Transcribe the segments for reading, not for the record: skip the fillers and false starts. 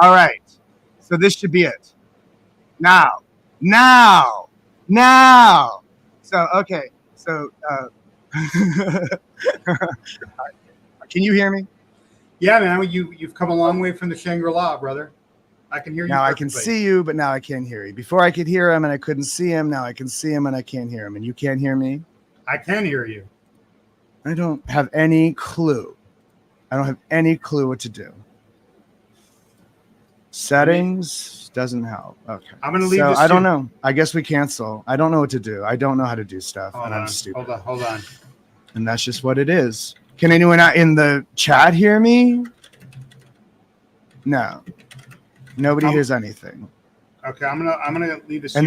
All right. So this should be it. Now. So, okay. So, can you hear me? Yeah, man. You've come a long way from the Shangri-La, brother. I can hear you. Now perfectly. I can see you, but now I can't hear you. Before I could hear him and I couldn't see him. Now I can see him and I can't hear him. And you can't hear me? I can hear you. I don't have any clue. I don't have any clue what to do. Settings doesn't help. Okay. I'm going to leave this. I don't know. I guess we cancel. I don't know what to do. I don't know how to do stuff. Hold and on, I'm stupid. Hold on. And that's just what it is. Can anyone in the chat hear me? No. Nobody hears anything. Okay, I'm gonna leave this. And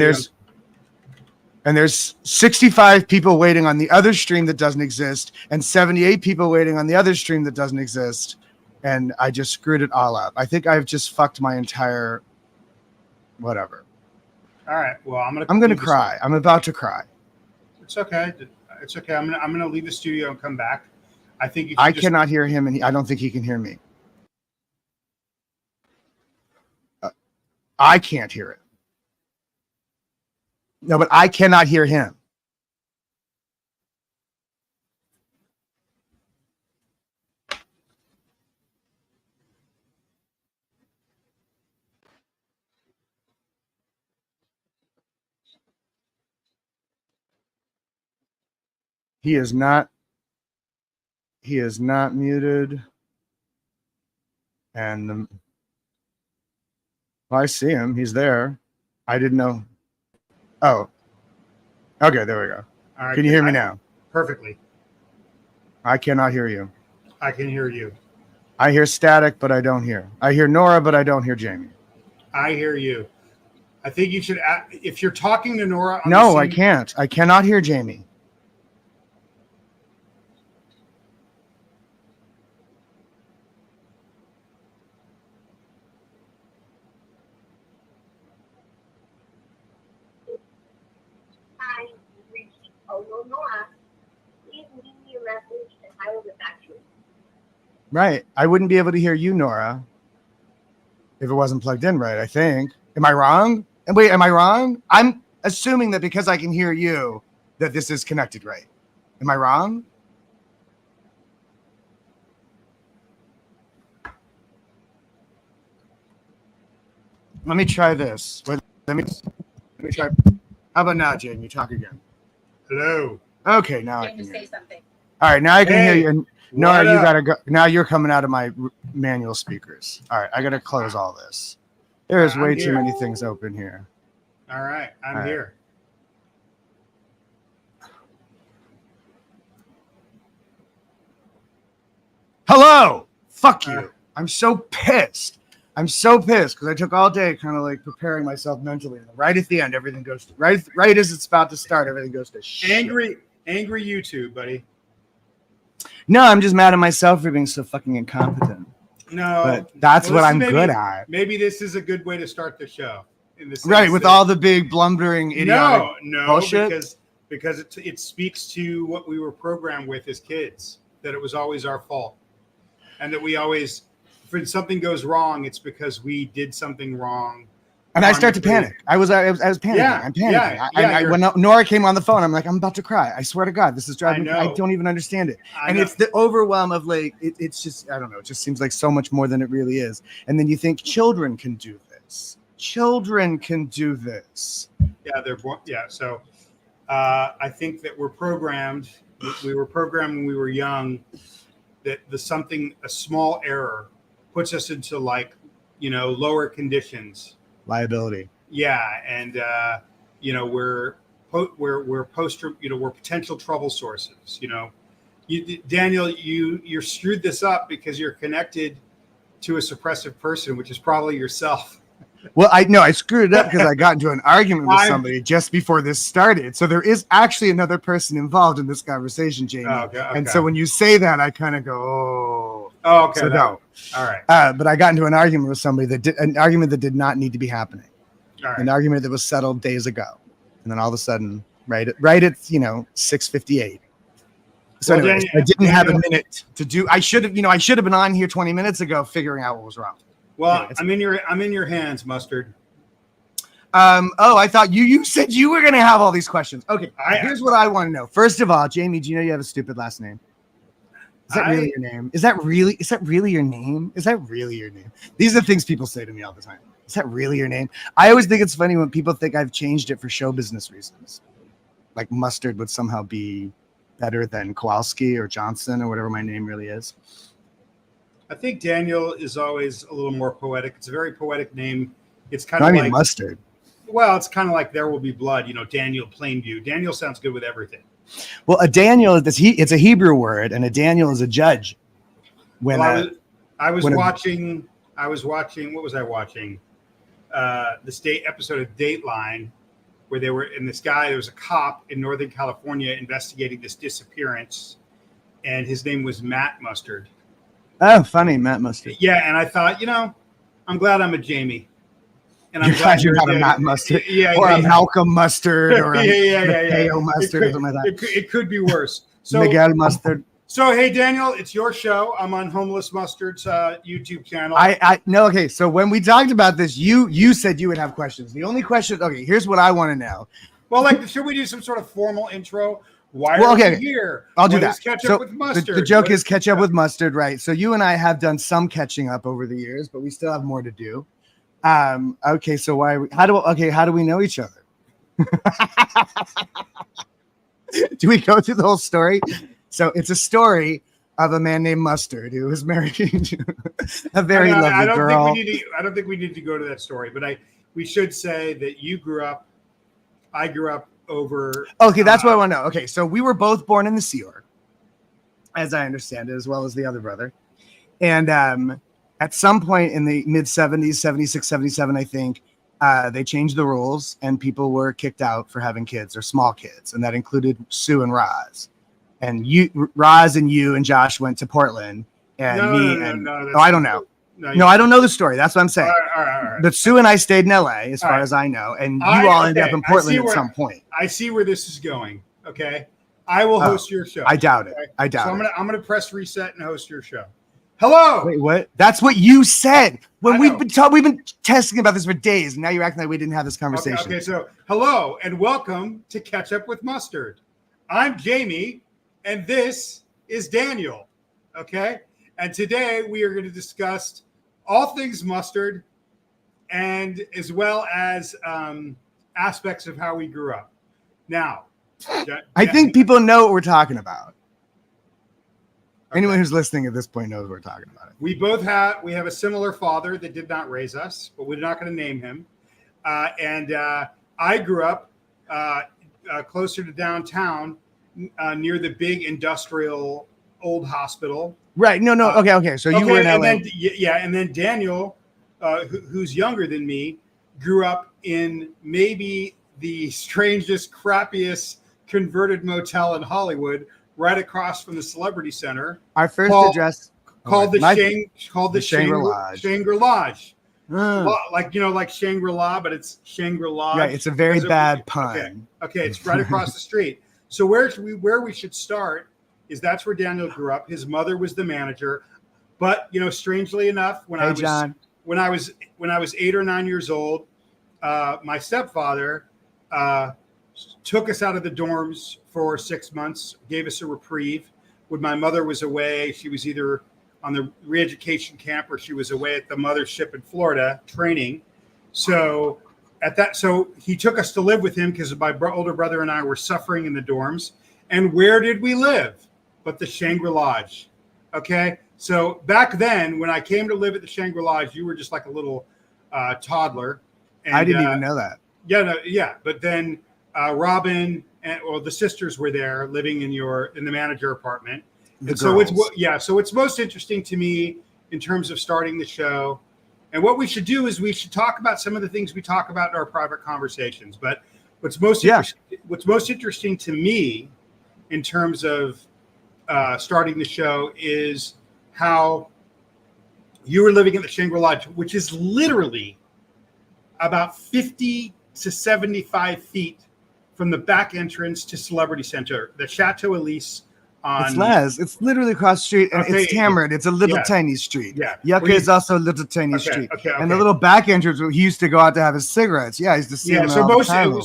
there's 65 people waiting on the other stream that doesn't exist, and 78 people waiting on the other stream that doesn't exist, and I just screwed it all up. I think I've just fucked my entire whatever. All right. Well, I'm gonna cry. I'm about to cry. It's okay. It's okay. I'm gonna leave the studio and come back. I think I cannot hear him, and I don't think he can hear me. I can't hear it. No, but I cannot hear him. He is not muted. And I see him. He's there. I didn't know. Oh. Okay, there we go. All right, can you hear me now? Perfectly. I cannot hear you. I can hear you. I hear static, but I don't hear. I hear Nora, but I don't hear Jamie. I hear you. I think you should, if you're talking to Nora. No, I can't. I cannot hear Jamie. Nora, please leave me a message and I will get back to you. Right. I wouldn't be able to hear you, Nora, if it wasn't plugged in right, I think. Am I wrong? And wait, am I wrong? I'm assuming that because I can hear you, that this is connected right. Am I wrong? Let me try this. Let me try. How about now, Jamie? Talk again. Hello. Okay, now I can say something. All right, now I can hear you. And Nora, you gotta go. Now you're coming out of my manual speakers. All right, I gotta close all this. There's way too many things open here. All right, I'm here. Hello. Fuck you. I'm so pissed. I'm so pissed because I took all day kind of like preparing myself mentally. And right at the end, everything goes to, right as it's about to start, everything goes to shit. Angry YouTube, buddy. No, I'm just mad at myself for being so fucking incompetent. No, but that's what I'm good at. Maybe this is a good way to start the show. In the right, with all the big blundering idiotic bullshit. because it speaks to what we were programmed with as kids, that it was always our fault, and that we always. When something goes wrong, it's because we did something wrong. And I start to panic. I was panicking. Yeah, I'm panicking. When Nora came on the phone, I'm like, I'm about to cry. I swear to God, this is driving me. I don't even understand it. It's the overwhelm of like, it's just, I don't know. It just seems like so much more than it really is. And then you think children can do this. Children can do this. Yeah. So I think that we're programmed. We were programmed when we were young that a small error puts us into lower conditions. Liability. Yeah, and we're potential trouble sources. Daniel, you're screwed this up because you're connected to a suppressive person, which is probably yourself. Well, I screwed it up because I got into an argument with somebody just before this started. So there is actually another person involved in this conversation, Jamie. Okay. And so when you say that, I kind of go, oh, okay. So no. All right. But I got into an argument with somebody an argument that did not need to be happening. All right. An argument that was settled days ago. And then all of a sudden, right at 6:58. So anyways, I didn't have a minute to do. I should have been on here 20 minutes ago figuring out what was wrong. Well, I'm in your hands, Mustard. I thought you said you were going to have all these questions. Okay, here's what I want to know. First of all, Jamie, do you know you have a stupid last name? Is that really your name? Is that really your name? Is that really your name? These are the things people say to me all the time. Is that really your name? I always think it's funny when people think I've changed it for show business reasons. Like Mustard would somehow be better than Kowalski or Johnson or whatever my name really is. I think Daniel is always a little more poetic. It's a very poetic name. It's kind of like Mustard. Well, it's kind of like There Will Be Blood, Daniel Plainview. Daniel sounds good with everything. Well, a Daniel it's a Hebrew word, and a Daniel is a judge. When I was watching, what was I watching? The state episode of Dateline, where there was a cop in Northern California investigating this disappearance, and his name was Matt Mustard. Oh, funny, Matt Mustard. Yeah, and I thought, I'm glad I'm a Jamie. And I'm glad you're not a Matt Mustard, or a Malcolm Mustard, or a Mateo Mustard, or something like that. It could be worse. So, Miguel Mustard. So, hey, Daniel, it's your show. I'm on Homeless Mustard's YouTube channel. No, okay. So when we talked about this, you said you would have questions. The only question, okay, here's what I want to know. Well, should we do some sort of formal intro? Why are we here? I'll do that. Ketchup with mustard? The joke is ketchup with mustard, right? So you and I have done some catching up over the years, but we still have more to do. Okay, so how do we know each other? Do we go through the whole story? So it's a story of a man named Mustard who was married to a very lovely girl. I don't think we need to go to that story, but we should say that I grew up over. Okay, that's what I want to know. Okay, so we were both born in the Sea Org, as I understand it, as well as the other brother. And at some point in the mid 70s, 76, 77, I think, they changed the rules and people were kicked out for having kids or small kids. And that included Sue and Roz. And Roz and you and Josh went to Portland. And I don't know. No, I don't know the story. That's what I'm saying. All right. But Sue and I stayed in LA, as far as I know. And you all ended up in Portland at some point. I see where this is going. Okay. I will host your show. I doubt it. Okay? I doubt it. So I'm gonna press reset and host your show. Hello. Wait, what? That's what you said. When we've been testing about this for days, and now you're acting like we didn't have this conversation. Okay, so hello and welcome to Ketchup with Mustard. I'm Jamie, and this is Daniel. Okay, and today we are going to discuss all things mustard, and as well as aspects of how we grew up. Now, I think people know what we're talking about. Okay. Anyone who's listening at this point knows what we're talking about. We have a similar father that did not raise us, but we're not going to name him. And I grew up closer to downtown, near the big industrial old hospital. Right. No. Okay. So you were in LA. And then Daniel, who's younger than me, grew up in maybe the strangest, crappiest converted motel in Hollywood, right across from the Celebrity Center. Our first address called the Shangri-La. Like Shangri-La, but it's Shangri-La. Right, it's a very bad pun. Okay, it's right across the street. So where we should start is that's where Daniel grew up. His mother was the manager, but strangely enough, when I was 8 or 9 years old, my stepfather took us out of the dorms for 6 months, gave us a reprieve. When my mother was away, she was either on the re-education camp or she was away at the mothership in Florida training. So he took us to live with him because my older brother and I were suffering in the dorms. And where did we live? But the Shangri-La. Okay. So back then, when I came to live at the Shangri-La, you were just like a little toddler. And, I didn't even know that. Yeah. But then Robin and the sisters were there living in the manager apartment. So it's most interesting to me in terms of starting the show. And what we should do is we should talk about some of the things we talk about in our private conversations. But what's most interesting to me in terms of starting the show is how you were living at the Shangri-La, which is literally about 50 to 75 feet from the back entrance to Celebrity Center, the Chateau Elise It's Les. It's literally across the street, and it's Tamarind. It's a little tiny street. Yeah. Yucca is also a little tiny street. Okay. And the little back entrance where he used to go out to have his cigarettes. Yeah, I used to see him all the time,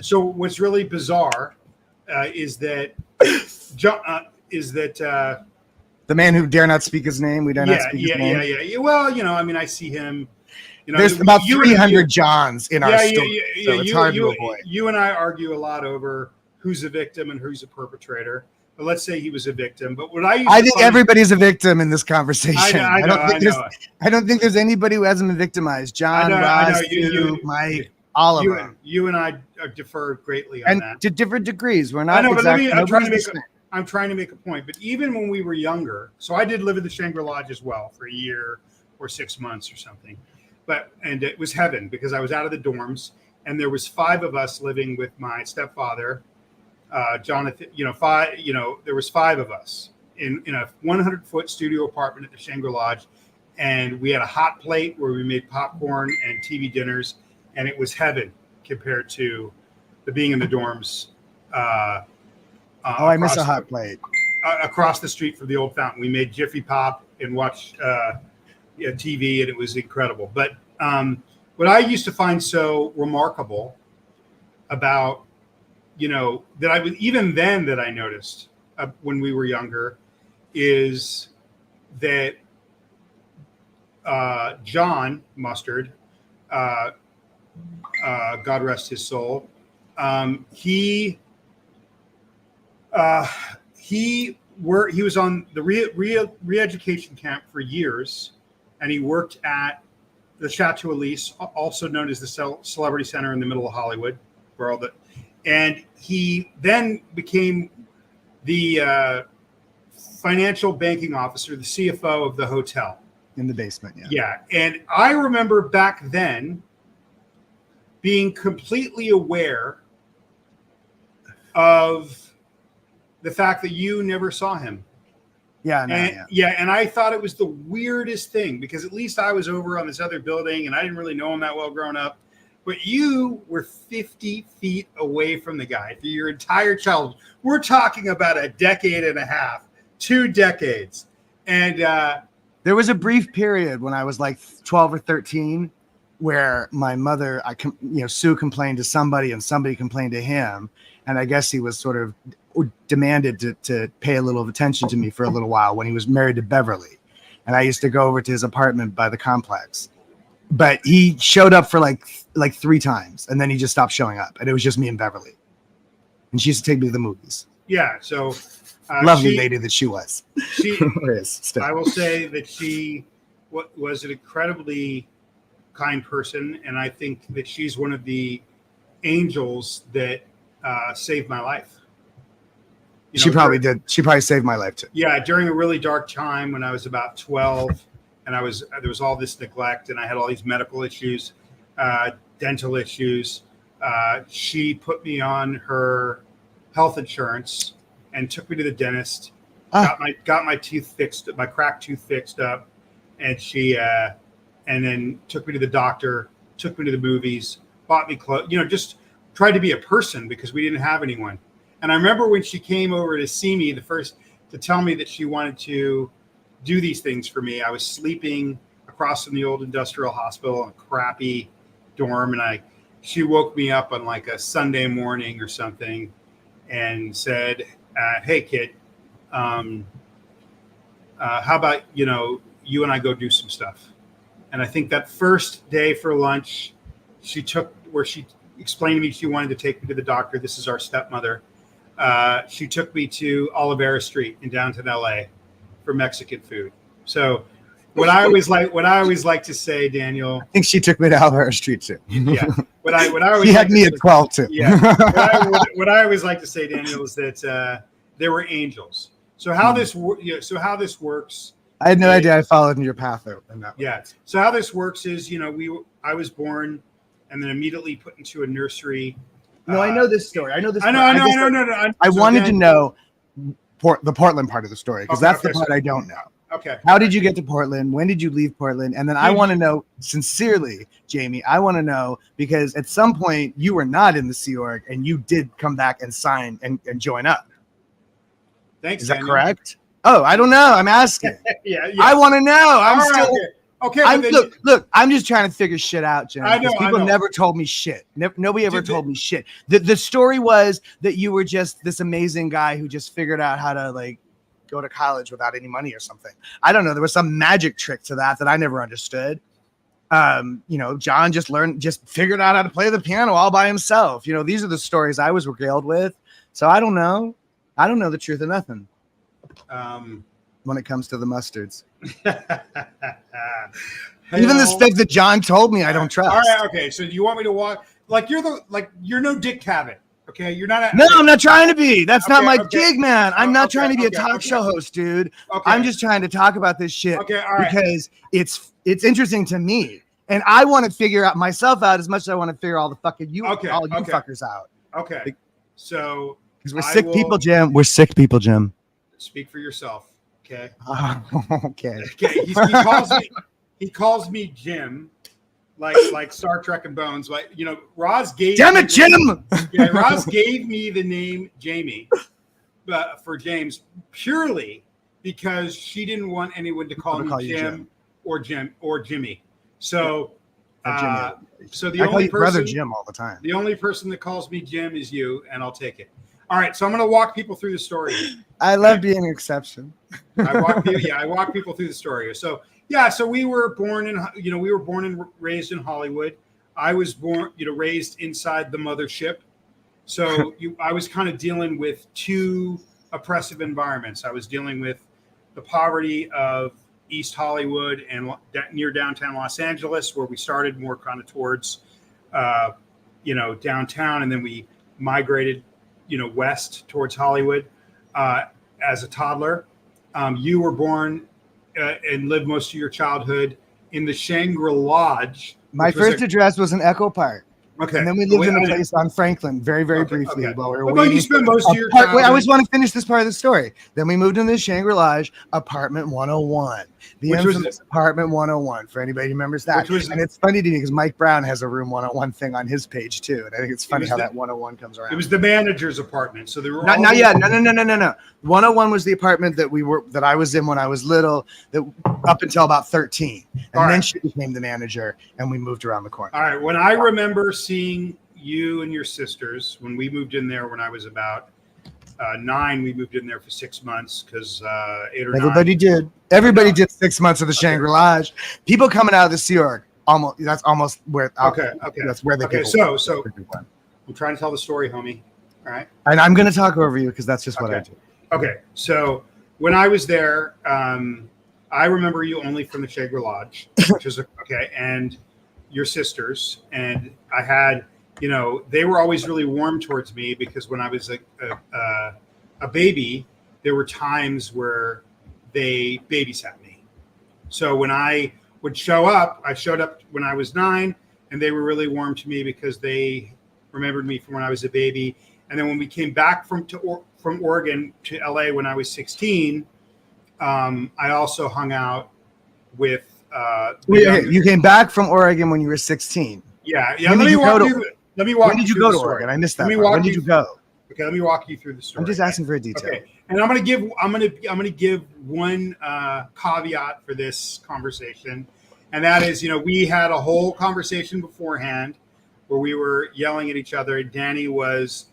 so what's really bizarre is that the man who dare not speak his name. We dare not speak his name. Yeah. Well, I mean, I see him. There's about 300 Johns in our story, so it's hard to avoid. You and I argue a lot over who's a victim and who's a perpetrator. But let's say he was a victim. But what I think everybody's a victim in this conversation. I don't think there's anybody who hasn't been victimized. John, Ross, Mike, all of them. You and I differ greatly on that. And to different degrees. We're not. I'm trying to make a point. But even when we were younger, so I did live in the Shangri Lodge as well for a year or 6 months or something. And it was heaven because I was out of the dorms, and there was 5 of us living with my stepfather. Jonathan, there was 5 of us in a 100-foot studio apartment at the Shangri Lodge, and we had a hot plate where we made popcorn and TV dinners, and it was heaven compared to the being in the dorms. I miss a hot plate. Across the street from the old fountain, we made Jiffy Pop and watched TV, and it was incredible. But what I used to find so remarkable about that I was even then that I noticed when we were younger is that John Mustard, God rest his soul, he was on the re-education camp for years, and he worked at the Chateau Elise, also known as the Celebrity Center in the middle of Hollywood, where all the. And he then became the financial banking officer, the CFO of the hotel. In the basement, Yeah. And I remember back then being completely aware of the fact that you never saw him. And I thought it was the weirdest thing because at least I was over on this other building and I didn't really know him that well growing up. But you were 50 feet away from the guy for your entire childhood. We're talking about a decade and a half, 2 decades. And there was a brief period when I was like 12 or 13 where my mother, Sue complained to somebody and somebody complained to him. And I guess he was sort of demanded to pay a little attention to me for a little while when he was married to Beverly. And I used to go over to his apartment by the complex. But he showed up for like 3 times, and then he just stopped showing up, and it was just me and Beverly. And she used to take me to the movies. Yeah, so lovely lady that she was. She I will say that she was an incredibly kind person, and I think that she's one of the angels that saved my life. She probably did. She probably saved my life too. Yeah, during a really dark time when I was about 12. And there was all this neglect, and I had all these medical issues, dental issues. She put me on her health insurance and took me to the dentist. Got my teeth fixed, my cracked tooth fixed up, and and then took me to the doctor, took me to the movies, bought me clothes. Just tried to be a person because we didn't have anyone. And I remember when she came over to see me to tell me that she wanted to do these things for me. I was sleeping across from the old industrial hospital in a crappy dorm, and she woke me up on like a Sunday morning or something and said, hey kid, how about you and I go do some stuff. And I think that first day for lunch she explained to me she wanted to take me to the doctor. This is our stepmother. She took me to Olivera Street in downtown LA for Mexican food. So what I always like to say, Daniel, I think she took me to Olivera Street too. Yeah. What I always she had me at 12 too. Yeah. What I always like to say, Daniel, is that there were angels. So how this works. I had no idea I followed in your path though. Yeah. So how this works is, I was born and then immediately put into a nursery. No, I know this story. I know. I wanted to know the Portland part of the story because that's the part I don't know. Okay. How did you get to Portland? When did you leave Portland? And then I want to know, sincerely, Jamie, I want to know because at some point you were not in the Sea Org and you did come back and sign and join up. Thanks. Is that Daniel. correct? Oh, I don't know. I'm asking. Yeah. I want to know. I'm still. Okay. Look, I'm just trying to figure shit out, Jim. I know. People never told me shit. Nobody ever told me shit. The story was that you were just this amazing guy who just figured out how to like go to college without any money or something. I don't know. There was some magic trick to that I never understood. John just figured out how to play the piano all by himself. These are the stories I was regaled with. So I don't know. I don't know the truth of nothing. When it comes to the mustards. Even the stuff that John told me I don't trust. All right, okay. So you want me to walk you're no Dick Cavett. Okay, you're not. No, I'm not trying to be. That's not my gig, man. I'm not trying to be a talk show host, dude. Okay. I'm just trying to talk about this shit because it's interesting to me, and I want to figure out myself out as much as I want to figure all the fucking fuckers out. Okay, so because we're sick people, Jim. We're sick people, Jim. Speak for yourself. Okay. Okay. He calls me Jim. Like Star Trek and Bones, Roz gave. Damn it, Jim! Roz gave me the name Jamie, for James purely because she didn't want anyone to call me Jim or Jimmy. So, so the only person, brother Jim all the time. The only person that calls me Jim is you, and I'll take it. All right, so I'm going to walk people through the story. I love being an exception. I walk people through the story. So. Yeah, so we were born and raised in Hollywood. I was born, raised inside the mothership. So I was kind of dealing with two oppressive environments. I was dealing with the poverty of East Hollywood and near downtown Los Angeles, where we started more kind of towards, downtown, and then we migrated, west towards Hollywood as a toddler. You were born and lived most of your childhood in the Shangri Lodge. My first address was in Echo Park. Okay. And then we lived in a place on Franklin very briefly. Okay. While we were waiting. You spent most of your childhood. Wait, I always want to finish this part of the story. Then we moved in the Shangri Lodge, apartment 101. The infamous apartment 101, for anybody who remembers that. And it's funny to me because Mike Brown has a room 101 thing on his page too. And I think it's funny how that 101 comes around. It was the manager's apartment. So there were No. 101 was the apartment that I was in when I was little, that up until about 13. And then she became the manager and we moved around the corner. All right. When I remember seeing you and your sisters, when we moved in there when I was about 9, we moved in there for 6 months because 8 or 9. Everybody did 6 months of the Shangri Lodge. People coming out of the Sea Org, that's almost where. Okay. That's where they. Okay. So I'm trying to tell the story, homie. All right. And I'm going to talk over you because that's just what I do. Okay. So when I was there, I remember you only from the Shangri Lodge, which is okay, and your sisters, and I had. They were always really warm towards me because when I was a baby, there were times where they babysat me. So when I would show up, I showed up when I was 9, and they were really warm to me because they remembered me from when I was a baby. And then when we came back from Oregon to LA when I was 16, I also hung out with. You came back from Oregon when you were 16. Yeah. When did you go to Oregon? I missed that. When did you go? Okay, let me walk you through the story. I'm just asking for a detail. Okay, and I'm gonna give one caveat for this conversation, and that is, we had a whole conversation beforehand where we were yelling at each other. Danny was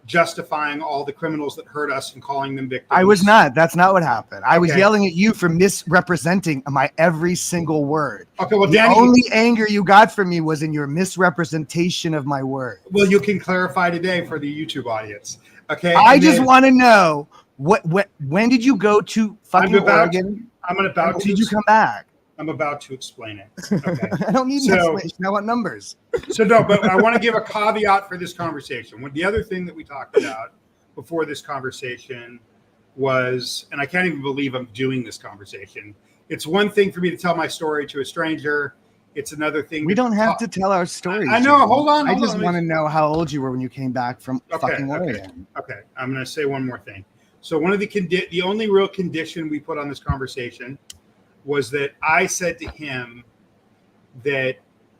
justifying all the criminals that hurt us and calling them victims. I was not. That's not what happened. I was yelling at you for misrepresenting my every single word. Okay, well, the only anger you got from me was in your misrepresentation of my word. Well, you can clarify today for the YouTube audience. Okay. I just want to know when did you go to fucking Oregon? When did you come back? I'm about to explain it. Okay. I don't need an explanation. I want numbers. So no, but I want to give a caveat for this conversation. The other thing that we talked about before this conversation was, and I can't even believe I'm doing this conversation. It's one thing for me to tell my story to a stranger. It's another thing. We don't have to tell our stories. I know. Hold on. I just want to know how old you were when you came back from fucking Oregon. Okay. I'm going to say one more thing. So one of the only real condition we put on this conversation was that I said to him that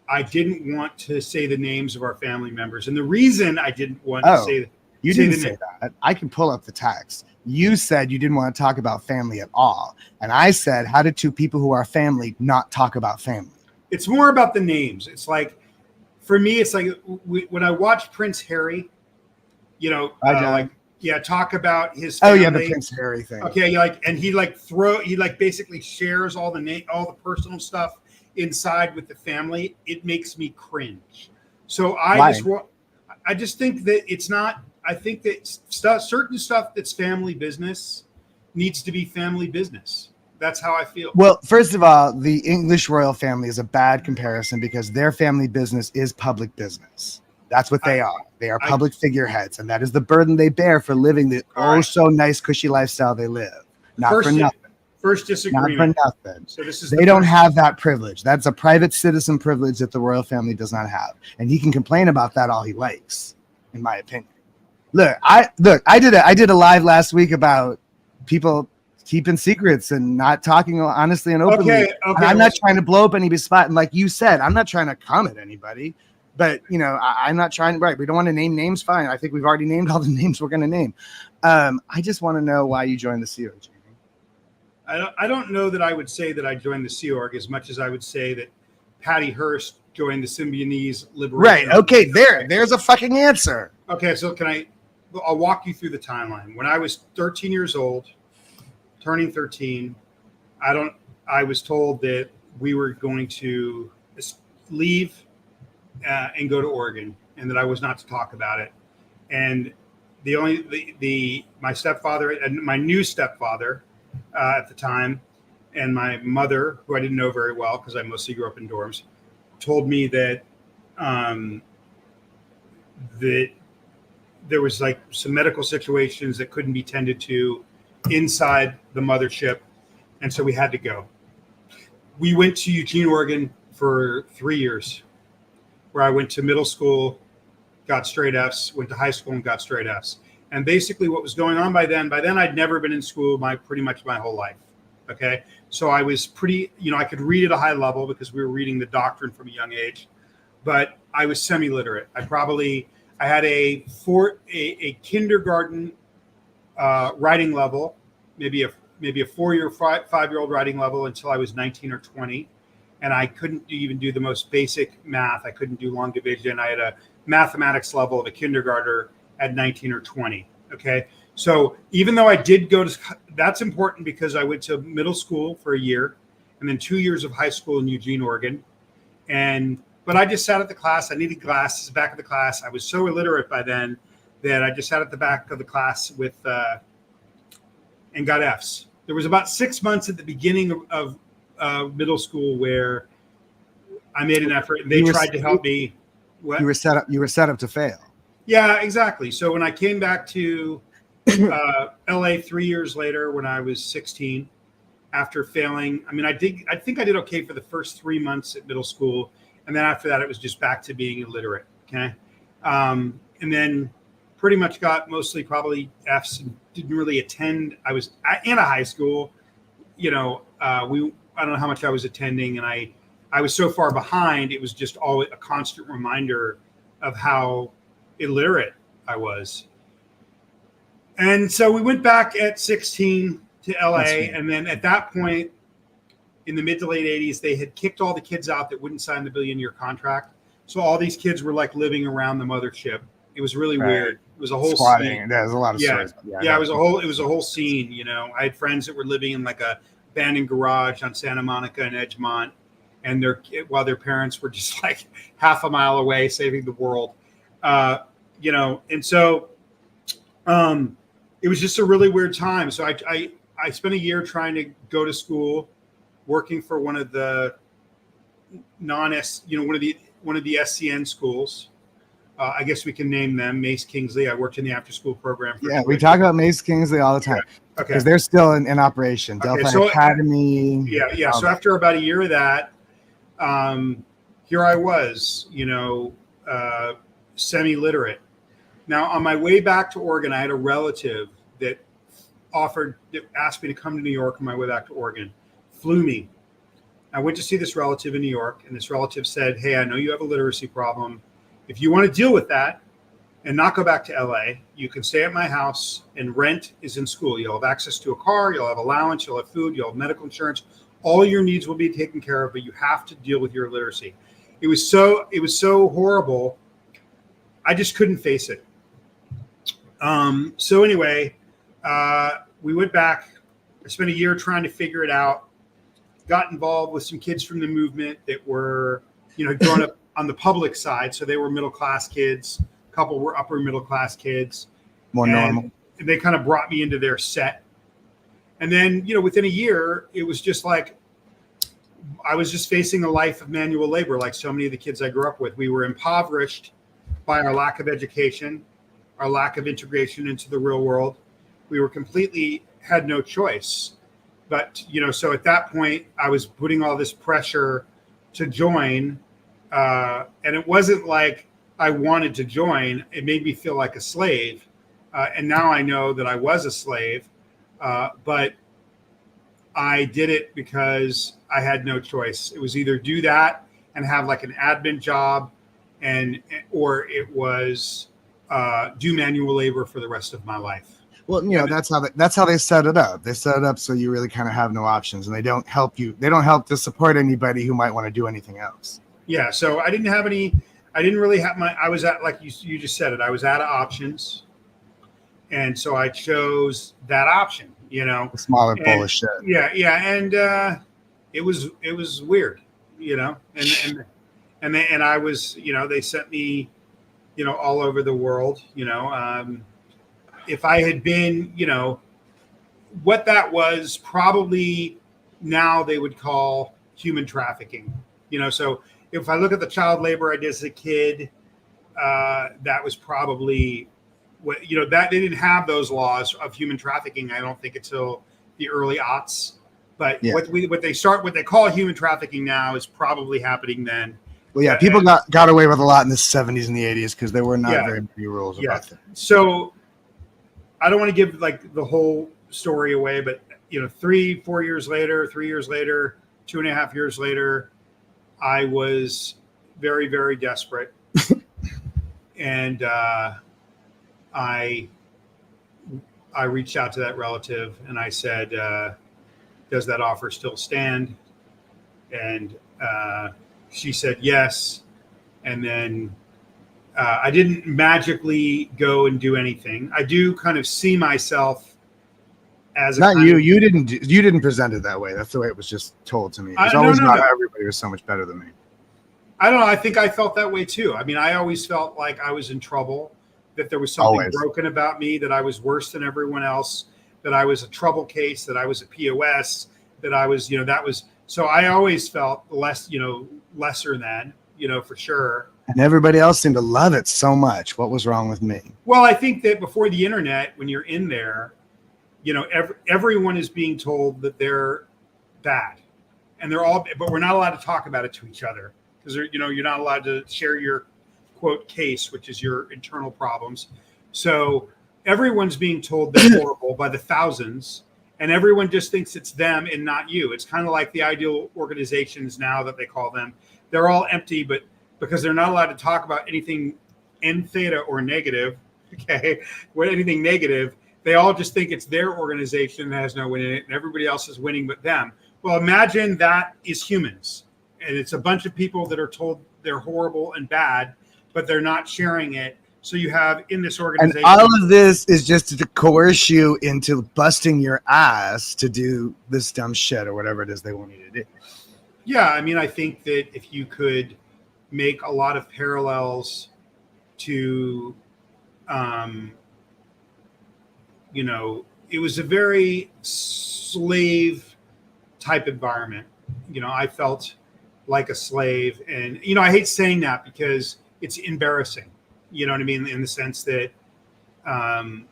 I didn't want to say the names of our family members. And the reason I didn't want to say You didn't say that. I can pull up the text. You said you didn't want to talk about family at all. And I said, how did two people who are family not talk about family? It's more about the names. It's like, for me, it's like when I watch Prince Harry, talk about his family. Oh yeah, the Prince Harry thing. Okay, and he basically shares all the personal stuff inside with the family. It makes me cringe. So I just think that it's not. I think that certain stuff that's family business needs to be family business. That's how I feel. Well, first of all, the English royal family is a bad comparison because their family business is public business. That's what they are. They are public figureheads, and that is the burden they bear for living the so nice, cushy lifestyle they live. Not for nothing. First disagreement. Not for nothing. So they don't have that privilege. That's a private citizen privilege that the royal family does not have, and he can complain about that all he likes, in my opinion. I did a live last week about people keeping secrets and not talking honestly and openly. Okay. I'm not trying to blow up anybody's spot. And like you said, I'm not trying to come at anybody, but I'm not trying. Right. We don't want to name names. Fine. I think we've already named all the names we're going to name. I just want to know why you joined the Sea Org. I don't know that I would say that I joined the Sea Org as much as I would say that Patty Hearst joined the Symbionese Liberation. Right. Okay. There's a fucking answer. Okay. So I'll walk you through the timeline. When I was 13 years old, turning 13, I was told that we were going to leave and go to Oregon, and that I was not to talk about it. And my stepfather and my new stepfather at the time, and my mother, who I didn't know very well because I mostly grew up in dorms, told me that that there was like some medical situations that couldn't be tended to inside the mothership, and so we had to go. We went to Eugene, Oregon for 3 years, where I went to middle school, got straight Fs, went to high school and got straight Fs. And basically what was going on by then I'd never been in school pretty much my whole life. Okay. So I was pretty, I could read at a high level because we were reading the doctrine from a young age, but I was semi-literate. I had a kindergarten writing level, maybe a 4-year, 5-year-old writing level until I was 19 or 20. And I couldn't even do the most basic math. I couldn't do long division. I had a mathematics level of a kindergartner at 19 or 20. Okay. So even though I did go to, that's important because I went to middle school for a year and then 2 years of high school in Eugene, Oregon. But I just sat at the class. I needed glasses, back of the class. I was so illiterate by then that I just sat at the back of the class and got Fs. There was about 6 months at the beginning of middle school where I made an effort and they tried to help me. What? You were set up to fail. Yeah, exactly. So when I came back to LA 3 years later, when I was 16, after failing, I think I did okay for the first 3 months at middle school. And then after that, it was just back to being illiterate. Okay. And then pretty much got mostly probably Fs and didn't really attend. I was in a high school, I don't know how much I was attending, and I was so far behind. It was just always a constant reminder of how illiterate I was. And so we went back at 16 to LA. And then at that point, in the mid to late 80s, they had kicked all the kids out that wouldn't sign the billion-year contract. So all these kids were like living around the mothership. It was really weird. It was a whole scene. There's a lot of stories. Yeah, it was a whole scene. I had friends that were living in like a abandoned garage on Santa Monica and Edgemont, and while their parents were just like half a mile away saving the world. And so it was just a really weird time. So I spent a year trying to go to school, working for one of the one of the SCN schools. I guess we can name them Mace Kingsley. I worked in the after school program. We talk about Mace Kingsley all the time. Okay. Because they're still in operation. Delphi Academy. Yeah. So after about a year of that, here I was, semi-literate. Now, on my way back to Oregon, I had a relative that asked me to come to New York on my way back to Oregon, flew me. I went to see this relative in New York, and this relative said, "Hey, I know you have a literacy problem. If you want to deal with that, and not go back to LA. You can stay at my house, and rent is in school. You'll have access to a car, you'll have allowance, you'll have food, you'll have medical insurance. All your needs will be taken care of, but you have to deal with your illiteracy. It was so horrible. I just couldn't face it. So anyway, we went back. I spent a year trying to figure it out. Got involved with some kids from the movement that were, growing up on the public side. So they were middle-class kids. A couple were upper middle-class kids. More normal. And they kind of brought me into their set. And then, within a year, it was just like, I was just facing a life of manual labor, like so many of the kids I grew up with. We were impoverished by our lack of education, our lack of integration into the real world. We were had no choice. But, so at that point, I was putting all this pressure to join. And it wasn't like I wanted to join. It made me feel like a slave. And now I know that I was a slave. But I did it because I had no choice. It was either do that and have like an admin job, or it was do manual labor for the rest of my life. Well, that's how they set it up. They set it up so you really kind of have no options, and they don't help you. They don't help to support anybody who might want to do anything else. Yeah. So I didn't really have I was at, like you just said it, I was out of options. And so I chose that option, A smaller bowl of shit. Yeah. Yeah. And it was weird, and I was, they sent me, all over the world, if I had been, what that was probably now they would call human trafficking, so if I look at the child labor I did as a kid, that was probably what, that they didn't have those laws of human trafficking, I don't think, until the early aughts. But yeah. what they call human trafficking now is probably happening then. Well, yeah, people got away with a lot in the 70s and the 80s because there were not very many rules about that. So I don't want to give like the whole story away, but 3 years later, 2.5 years later, I was very, very desperate. And I reached out to that relative and I said, does that offer still stand? And she said yes. And then I didn't magically go and do anything. I do kind of see myself as not you. You didn't present it that way. That's the way it was just told to me. It was always not everybody was so much better than me. I don't know. I think I felt that way too. I mean, I always felt like I was in trouble, that there was something broken about me, that I was worse than everyone else, that I was a trouble case, that I was a POS, that I was, that was. So I always felt lesser than, for sure. And everybody else seemed to love it so much. What was wrong with me? Well, I think that before the internet, when you're in there, everyone is being told that they're bad, and but we're not allowed to talk about it to each other because you're not allowed to share your quote case, which is your internal problems. So everyone's being told they're horrible by the thousands, and everyone just thinks it's them and not you. It's kind of like the ideal organizations now that they call them. They're all empty, but because they're not allowed to talk about anything N theta or negative, anything negative, they all just think it's their organization that has no win in it and everybody else is winning but them. Well, imagine that is humans. And it's a bunch of people that are told they're horrible and bad, but they're not sharing it. So you have in this organization. And all of this is just to coerce you into busting your ass to do this dumb shit or whatever it is they want you to do. Yeah, I mean, I think that if you could make a lot of parallels to, it was a very slave type environment. I felt like a slave, and I hate saying that because it's embarrassing. You know what I mean? In the sense that, and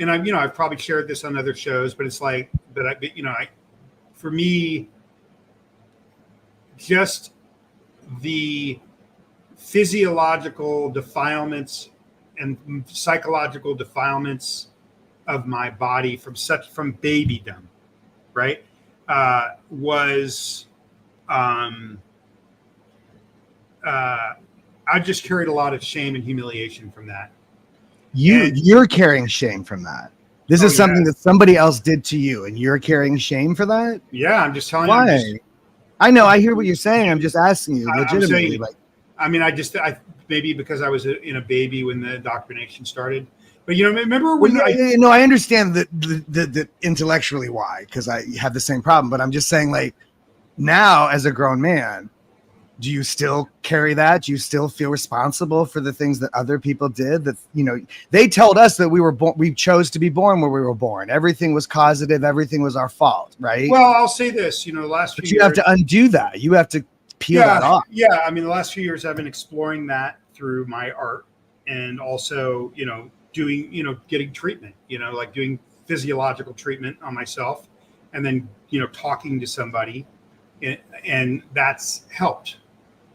I've probably shared this on other shows, but it's like that. For me, just the physiological defilements and psychological defilements of my body from babydom, right? Was I I just carried a lot of shame and humiliation from that. You're carrying shame from that. This is something that somebody else did to you, and you're carrying shame for that. Yeah, I'm just telling you. Why? I know. I hear what you're saying. I'm just asking you legitimately. Maybe because I was in a baby when the indoctrination started. But remember when I understand that intellectually why, because I have the same problem. But I'm just saying, like, now as a grown man, do you still carry that? Do you still feel responsible for the things that other people did? That they told us that we were born, we chose to be born where we were born. Everything was causative. Everything was our fault, right? Well, I'll say this. The last few years, you have to undo that. You have to peel that off. Yeah, I mean, the last few years I've been exploring that through my art, and also doing getting treatment. Like doing physiological treatment on myself, and then talking to somebody, and that's helped.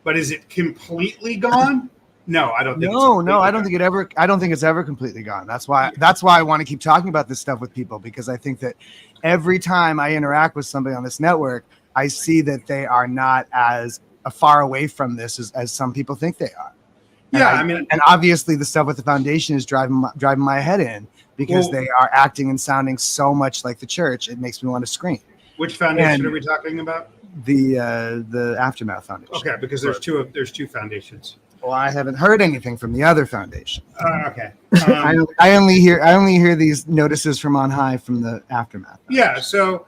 But is it completely gone? No, I don't think. No, I don't think it ever. I don't think it's ever completely gone. That's why I want to keep talking about this stuff with people, because I think that every time I interact with somebody on this network, I see that they are not as far away from this as some people think they are. And obviously the stuff with the foundation is driving my head in, because they are acting and sounding so much like the church. It makes me want to scream. Which foundation are we talking about? The Aftermath Foundation. Okay, because there's two foundations. Well, I haven't heard anything from the other foundation. Okay. I only hear these notices from on high from the Aftermath Foundation. Yeah. So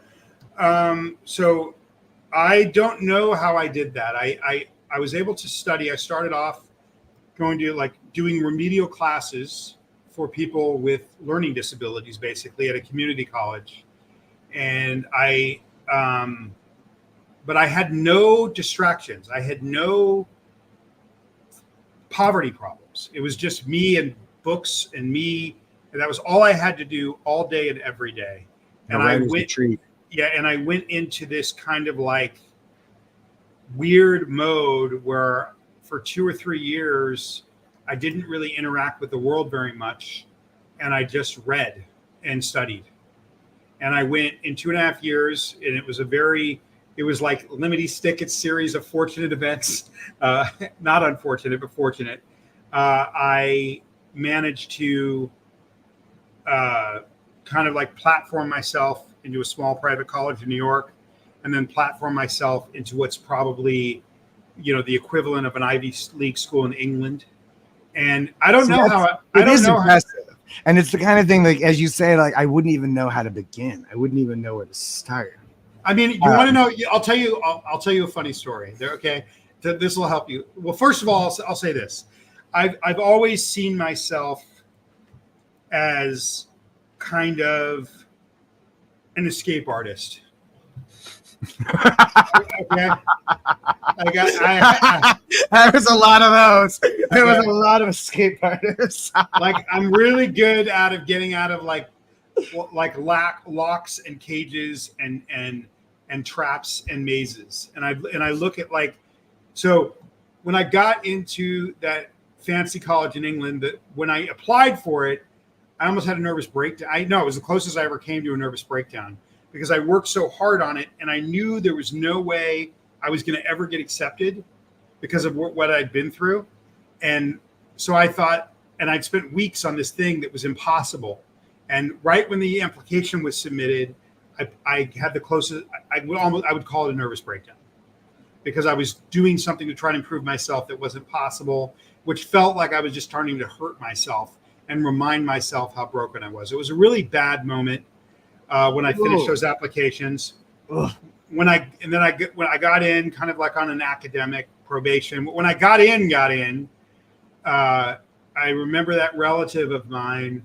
I don't know how I did that. I was able to study. I started off going to doing remedial classes for people with learning disabilities, basically at a community college, and but I had no distractions. I had no poverty problems. It was just me and books and me. And that was all I had to do all day and every day. And I went into this kind of weird mode where for 2 or 3 years, I didn't really interact with the world very much. And I just read and studied. And I went in 2.5 years, and it was like Limity Stickett's series of fortunate events, not unfortunate, but fortunate. I managed to kind of platform myself into a small private college in New York, and then platform myself into what's probably, the equivalent of an Ivy League school in England. And I don't know how it is impressive. And it's the kind of thing, as you say, I wouldn't even know how to begin. I wouldn't even know where to start. I mean, you want to know? I'll tell you a funny story. Okay, this will help you. Well, first of all, I'll say this: I've always seen myself as kind of an escape artist. Okay, there was a lot of those. There was a lot of escape artists. I'm really good at getting out of locks and cages and traps and mazes. And I look at so when I got into that fancy college in England, that when I applied for it, I almost had a nervous breakdown. I know it was the closest I ever came to a nervous breakdown, because I worked so hard on it, and I knew there was no way I was going to ever get accepted because of what I'd been through. And so I thought, and I'd spent weeks on this thing that was impossible. And right when the application was submitted, I had the closest. I would call it a nervous breakdown, because I was doing something to try to improve myself that wasn't possible, which felt like I was just starting to hurt myself and remind myself how broken I was. It was a really bad moment when I finished those applications. When I got in, kind of on an academic probation. When I got in, I remember that relative of mine.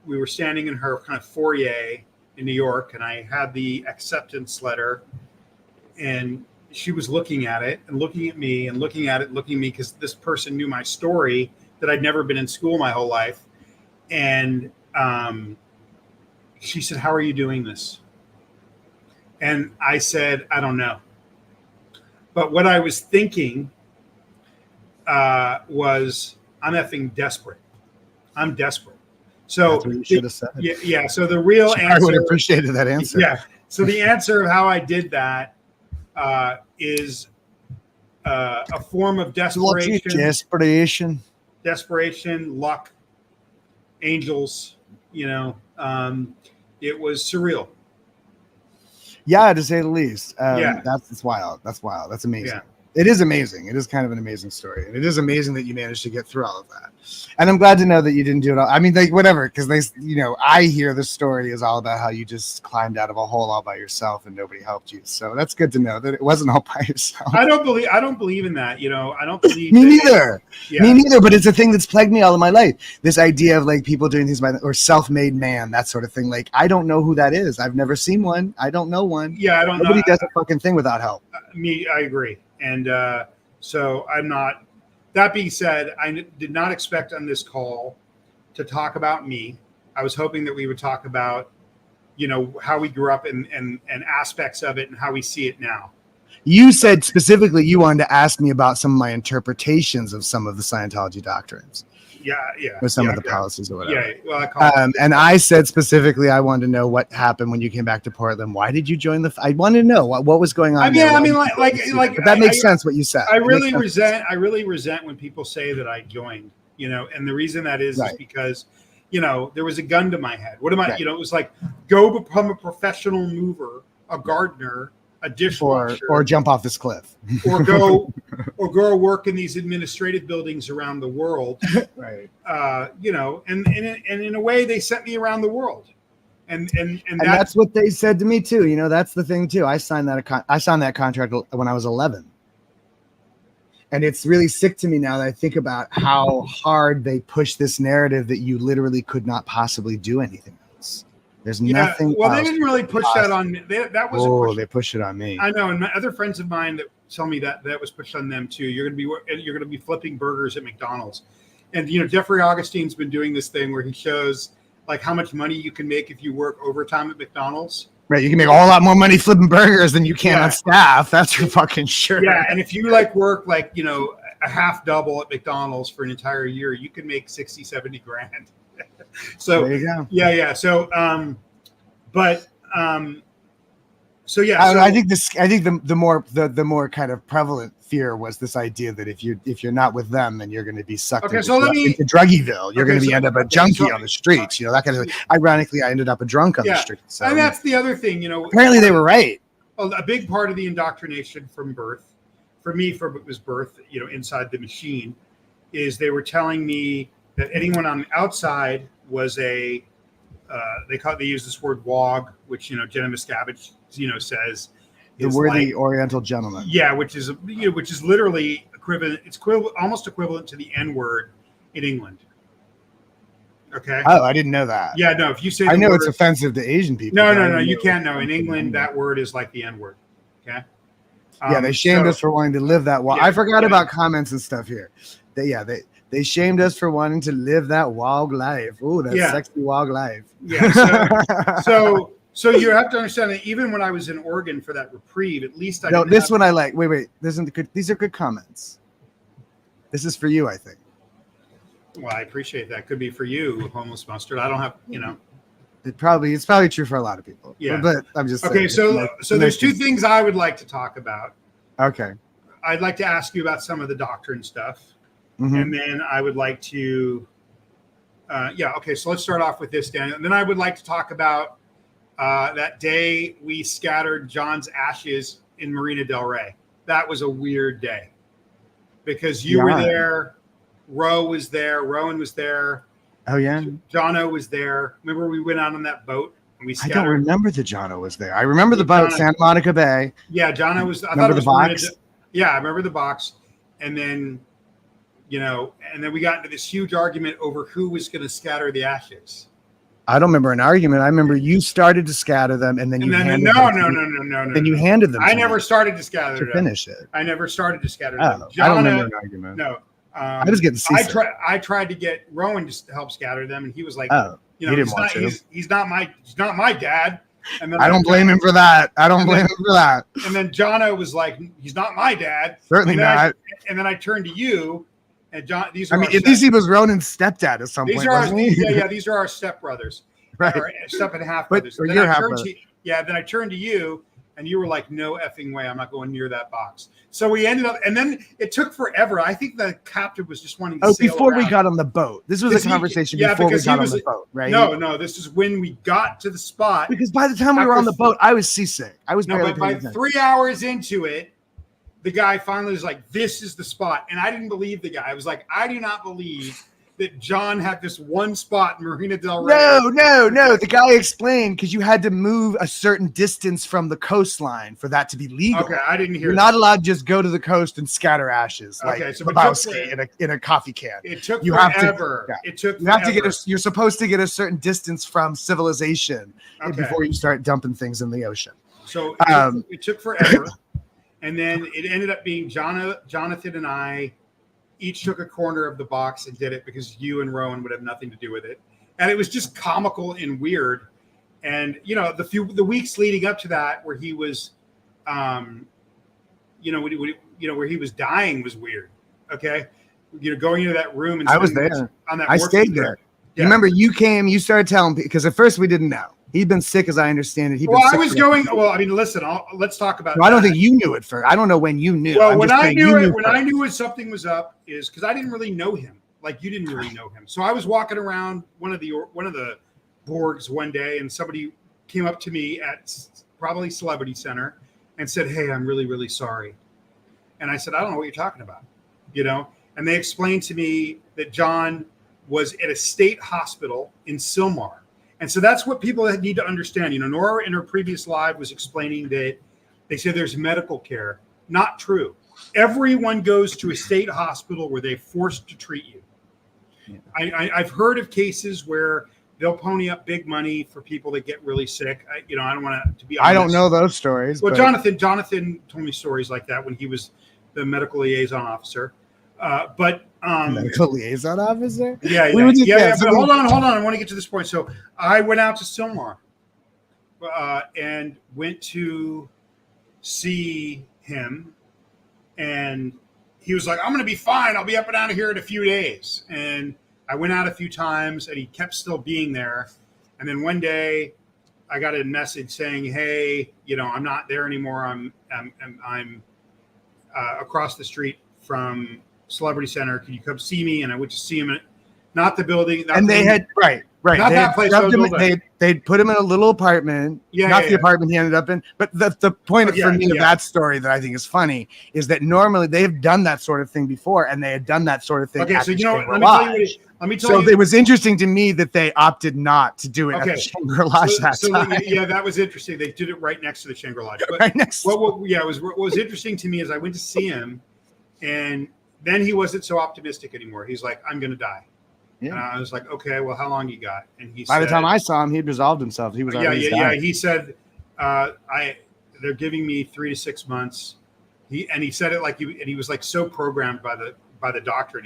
We were standing in her kind of foyer in New York, and I had the acceptance letter, and she was looking at it and looking at me and looking at it, looking at me, because this person knew my story, that I'd never been in school my whole life. And she said, "How are you doing this?" And I said, "I don't know." But what I was thinking was, I'm effing desperate. I'm desperate. So that's what you should have said. Yeah. So the real answer, I would have appreciated that answer. Yeah. So the answer of how I did that is a form of desperation, luck, angels. It was surreal. Yeah, to say the least. Yeah. That's wild. That's amazing. Yeah. It is amazing. It is kind of an amazing story. And it is amazing that you managed to get through all of that. And I'm glad to know that you didn't do it all. I mean, like, whatever, because I hear the story is all about how you just climbed out of a hole all by yourself and nobody helped you. So that's good to know that it wasn't all by yourself. I don't believe in that. I don't believe Me neither. Yeah. Me neither, but it's a thing that's plagued me all of my life. This idea of like people doing things or self-made man, that sort of thing. Like, I don't know who that is. I've never seen one. I don't know one. Yeah, I don't know. Nobody does a fucking thing without help. I agree. And so I'm not. That being said, I did not expect on this call to talk about me. I was hoping that we would talk about, how we grew up and aspects of it and how we see it now. You said specifically you wanted to ask me about some of my interpretations of some of the Scientology doctrines. Yeah. Or some of the policies or whatever. Yeah. Well, and I said specifically I wanted to know what happened when you came back to Portland. Why did you join I wanted to know what was going on. But that makes sense what you said. I really resent when people say that I joined, and the reason that is because, there was a gun to my head. What am I, it was like, go become a professional mover, a gardener, a dishwasher, or jump off this cliff, or go work in these administrative buildings around the world. Right. And in a way they sent me around the world. And that's what they said to me too. That's the thing too. I signed that contract when I was 11. And it's really sick to me now that I think about how hard they push this narrative that you literally could not possibly do anything else. There's nothing. Well, they didn't really push that on me. That was they pushed it on me. I know, and my other friends of mine that tell me that was pushed on them too. You're going to be flipping burgers at McDonald's, and Jeffrey Augustine's been doing this thing where he shows like how much money you can make if you work overtime at McDonald's. Right, you can make a whole lot more money flipping burgers than you can on staff. That's for fucking sure. Yeah, and if you work a half double at McDonald's for an entire year, you can make 60, 70 grand. So there you go. Yeah. So, I think the more kind of prevalent fear was this idea that if you're not with them, then you're going to be sucked into druggyville. You're going to end up a junkie on the streets. That kind of thing. Ironically, I ended up a drunk on the streets. So. And that's the other thing. Apparently, they were right. A big part of the indoctrination from birth, for me, it was birth. Inside the machine, is they were telling me that anyone on the outside was they use this word wog, which Jenna Miscavige says the worthy Oriental gentleman. Yeah, which is literally equivalent. It's almost equivalent to the N word in England. Okay. Oh, I didn't know that. Yeah, no. If you say I know it's offensive to Asian people. No. You can't know. In England, that word is like the N word. Okay. They shamed us for wanting to live that wog. I forgot about comments and stuff here. They shamed us for wanting to live that wog life. Ooh, that sexy wog life. Yeah. So you have to understand that even when I was in Oregon for that reprieve, at least I didn't this one I like. Wait. These are good comments. This is for you, I think. Well, I appreciate that. Could be for you, homeless mustard. I don't have, It's probably true for a lot of people. Yeah. But I'm just okay. Saying, So there's two things I would like to talk about. Okay. I'd like to ask you about some of the doctrine stuff. Mm-hmm. And then I would like to, okay. So let's start off with this, Daniel. And then I would like to talk about that day we scattered John's ashes in Marina Del Rey. That was a weird day because you were there, Rowan was there. Oh yeah, Jono was there. Remember we went out on that boat and we scattered. I don't remember the Jono was there. I remember the boat, Santa Monica Bay. Yeah, Jono was. I remember thought it was the box. Yeah, I remember the box, and then. And then we got into this huge argument over who was going to scatter the ashes. I don't remember an argument. I remember you started to scatter them, and then you handed them. No. Then you handed them. I never started to scatter them. Finish it. I never started to scatter them. I don't remember an argument. No. I was getting seasick. I tried to get Rowan to help scatter them, and he was like, he didn't want to. He's not my dad. And then I don't blame him for that. And then Jono was like, he's not my dad. Certainly not. And then I turned to you. And John, at least he was Ronan's stepdad at some point. These are our stepbrothers, right? Our step and a half brothers. Then I turned to you, And you were like, no effing way, I'm not going near that box. So we ended up, and then it took forever. I think the captain was just wanting to sail before around. we got on the boat. This was a conversation before we got on the boat, right? No, this is when we got to the spot. Because by the time we were on the boat, I was seasick. I was barely but by 3 hours into it, the guy finally was like, this is the spot. And I didn't believe the guy. I was like, I do not believe that John had this one spot in Marina del Rey. No. The guy explained because you had to move a certain distance from the coastline for that to be legal. Okay, I didn't hear You're not allowed to just go to the coast and scatter ashes like Lebowski in a coffee can. It took forever. You're supposed to get a certain distance from civilization before you start dumping things in the ocean. So it took forever. And then it ended up being Jonathan and I each took a corner of the box and did it because you and Rowan would have nothing to do with it. And it was just comical and weird. And, the weeks leading up to that where he was, where he was dying was weird. Okay. Going into that room. And I was there. I stayed there. Yeah. You remember you came, you started telling people, because at first we didn't know. He'd been sick, as I understand it. Listen, let's talk about I don't think you knew it first. I don't know when you knew. Well, when I knew something was up is because I didn't really know him. Like you didn't really know him. So I was walking around one of the Borgs one day, and somebody came up to me at probably Celebrity Center and said, "Hey, I'm really, really sorry." And I said, "I don't know what you're talking about," And they explained to me that John was at a state hospital in Sylmar. And so that's what people need to understand. Nora in her previous live was explaining that they say there's medical care. Not true. Everyone goes to a state hospital where they're forced to treat you. Yeah. I've heard of cases where they'll pony up big money for people that get really sick. I don't want to be honest. I don't know those stories. Well, Jonathan told me stories like that when he was the medical liaison officer. Medical liaison officer? Yeah. But hold on. I want to get to this point. So I went out to Sylmar and went to see him, and he was like, "I'm going to be fine. I'll be up and out of here in a few days." And I went out a few times, and he kept still being there. And then one day, I got a message saying, "Hey, I'm not there anymore. I'm across the street from Celebrity Center. Can you come see me?" And I went to see him at not the building. And they had right. Not that place. They'd put him in a little apartment. The apartment he ended up in. But the point for me of that story that I think is funny is that normally they've done that sort of thing before, and they had done that sort of thing. Okay, so let me tell you. So it was interesting to me that they opted not to do it at the Shangri-La time. Yeah, that was interesting. They did it right next to the Shangri-La. Right next. What was interesting to me is I went to see him, and then he wasn't so optimistic anymore. He's like, "I'm going to die." Yeah. And I was like, "Okay, well, how long you got?" And he said, by the time I saw him, he'd resolved himself. He was already dying. He said, "They're giving me 3 to 6 months." He said it like he was like so programmed by the doctor. And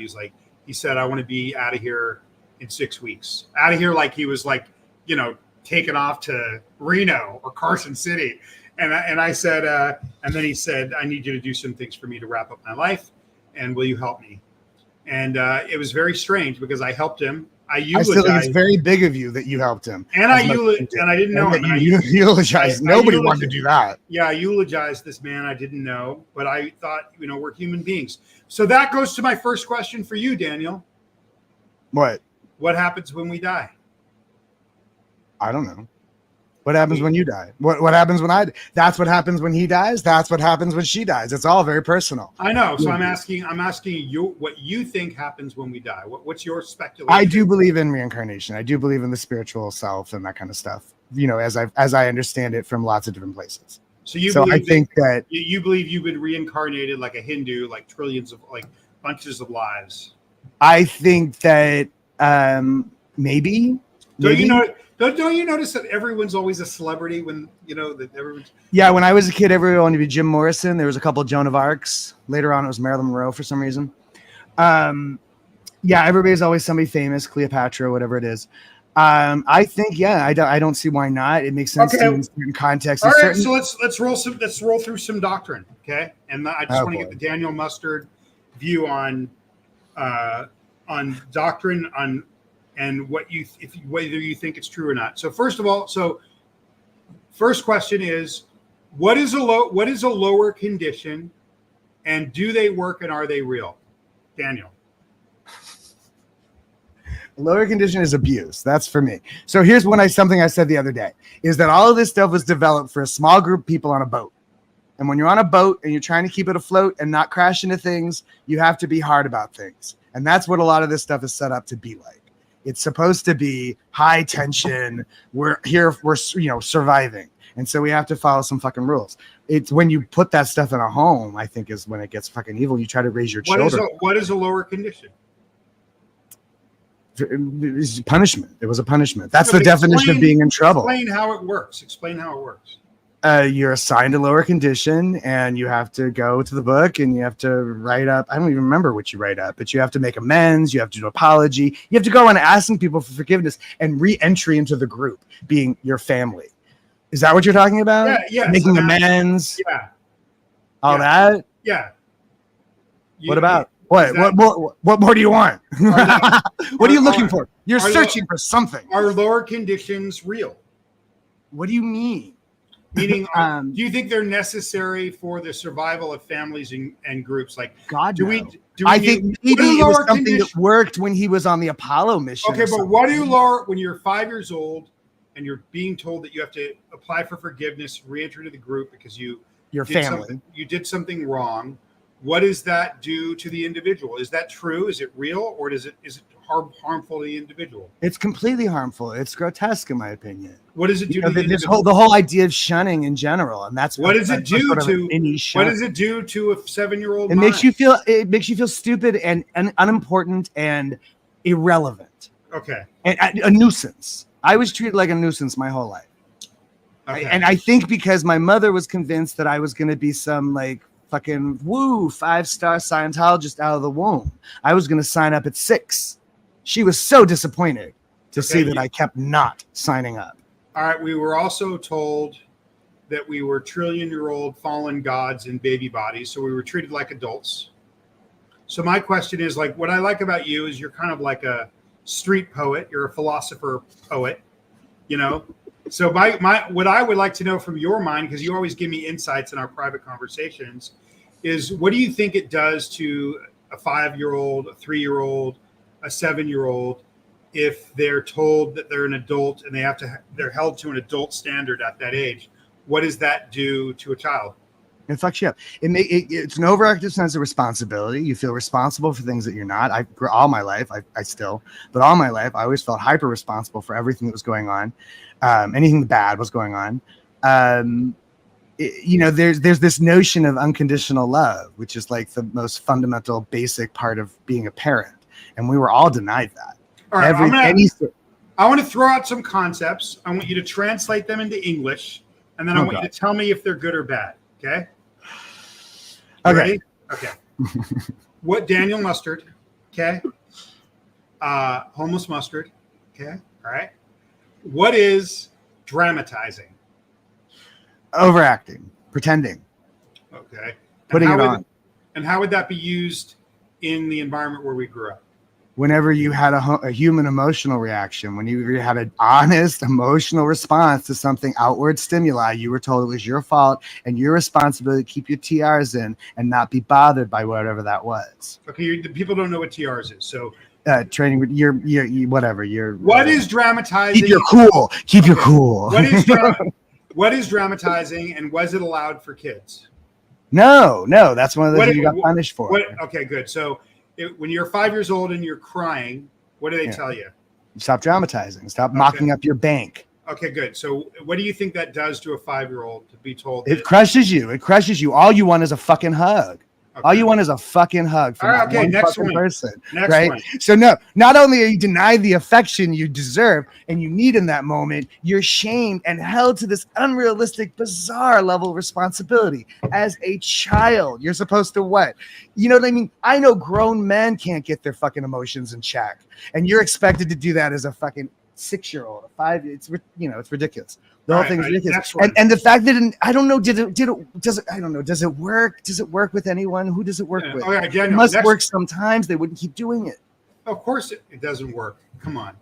he said, "I want to be out of here in 6 weeks." Out of here, like he was like, taken off to Reno or Carson City. And I said, and then he said, "I need you to do some things for me to wrap up my life. And will you help me?" And it was very strange because I helped him. I still think it's very big of you that you helped him. And I didn't know him. You eulogized. Nobody wanted to do that. Yeah, I eulogized this man I didn't know, but I thought, we're human beings. So that goes to my first question for you, Daniel. What? What happens when we die? I don't know. What happens when you die? What happens when that's what happens when he dies. That's what happens when she dies. It's all very personal. I know. So I'm asking you what you think happens when we die. What's your speculation? I do believe in reincarnation. I do believe in the spiritual self and that kind of stuff. As I understand it from lots of different places. So I think that you believe you've been reincarnated like a Hindu, like trillions of bunches of lives. I think that maybe. Don't you notice that everyone's always a celebrity when that everyone's? Yeah, when I was a kid, everyone wanted to be Jim Morrison. There was a couple of Joan of Arcs. Later on, it was Marilyn Monroe for some reason. Everybody's always somebody famous, Cleopatra, whatever it is. I think, I don't see why not. It makes sense in certain contexts. All right, so let's roll through some doctrine, okay? And I just want to get the Daniel Mustard view on doctrine and whether you think it's true or not. So first of all, first question is, What is a lower condition, and do they work, and are they real? Daniel. Lower condition is abuse. That's for me. So here's something I said the other day is that all of this stuff was developed for a small group of people on a boat. And when you're on a boat and you're trying to keep it afloat and not crash into things, you have to be hard about things. And that's what a lot of this stuff is set up to be like. It's supposed to be high tension. We're surviving. And so we have to follow some fucking rules. It's when you put that stuff in a home, I think, is when it gets fucking evil. You try to raise your children. What is a lower condition? Punishment. It was a punishment. That's the definition of being in trouble. Explain how it works. You're assigned a lower condition and you have to go to the book and you have to write up. I don't even remember what you write up, but you have to make amends. You have to do apology. You have to go on asking people for forgiveness and re-entry into the group, being your family. Is that what you're talking about? Yeah. Making amends. Yeah. All that. Yeah. What about? What more do you want? What are you looking for? You're searching for something. Are lower conditions real? What do you mean? Meaning, do you think they're necessary for the survival of families and groups? Like, God, no. I think maybe it was something that worked when he was on the Apollo mission. Okay, but when you're 5 years old and you're being told that you have to apply for forgiveness, re-enter to the group because you did something wrong? What does that do to the individual? Is that true? Is it real, or is it harmful to the individual? It's completely harmful. It's grotesque, in my opinion. What does it do to the individual? The whole idea of shunning in general, and that's what does it do to a 7-year-old? It makes you feel stupid and unimportant and irrelevant. Okay, and a nuisance. I was treated like a nuisance my whole life. Okay. And I think because my mother was convinced that I was going to be some like fucking 5-star Scientologist out of the womb. I was going to sign up at 6. She was so disappointed to see that I kept not signing up. All right. We were also told that we were trillion-year-old fallen gods in baby bodies, so we were treated like adults. So my question is, like, what I like about you is you're kind of like a street poet. You're a philosopher poet, you know? So what I would like to know from your mind, because you always give me insights in our private conversations, is what do you think it does to a 5-year-old, a 3-year-old, a 7-year-old if they're told that they're an adult and they're held to an adult standard at that age? What does that do to a child? It fucks you up. It's an overactive sense of responsibility. You feel responsible for things that you're not. All my life, I always felt hyper responsible for everything that was going on. Anything bad was going on. There's this notion of unconditional love, which is like the most fundamental, basic part of being a parent, and we were all denied that. All right, I want to throw out some concepts. I want you to translate them into English, and then I want you to tell me if they're good or bad. Okay. Okay. Ready? Okay. What Daniel Mustard? Okay. Homeless Mustard. Okay. All right. What is dramatizing? Overacting, pretending. Okay. Putting it on. And how would that be used in the environment where we grew up? Whenever you had a human emotional reaction, when you had an honest emotional response to something outward stimuli, you were told it was your fault and your responsibility to keep your TRs in and not be bothered by whatever that was. Okay, the people don't know what TRs is, so training with your whatever. What is dramatizing? Keep your cool. Keep your cool. What is dramatizing, and was it allowed for kids? No. That's one of the things you got punished for. Okay, good. So when you're 5 years old and you're crying, what do they tell you? Stop dramatizing. Stop mocking up your bank. Okay, good. So what do you think that does to a 5-year-old to be told? It crushes you. It crushes you. All you want is a fucking hug. Okay. All you want is a fucking hug from one fucking person. Next one. So no, not only are you denied the affection you deserve and you need in that moment, you're shamed and held to this unrealistic, bizarre level of responsibility. As a child, you're supposed to what? You know what I mean? I know grown men can't get their fucking emotions in check, and you're expected to do that as a fucking 6-year-old, a 5. It's ridiculous. The whole thing is ridiculous. And the fact that I don't know, does it work? Does it work with anyone? Who does it work with? Okay, Daniel, it must work sometimes. They wouldn't keep doing it. Of course it doesn't work. Come on.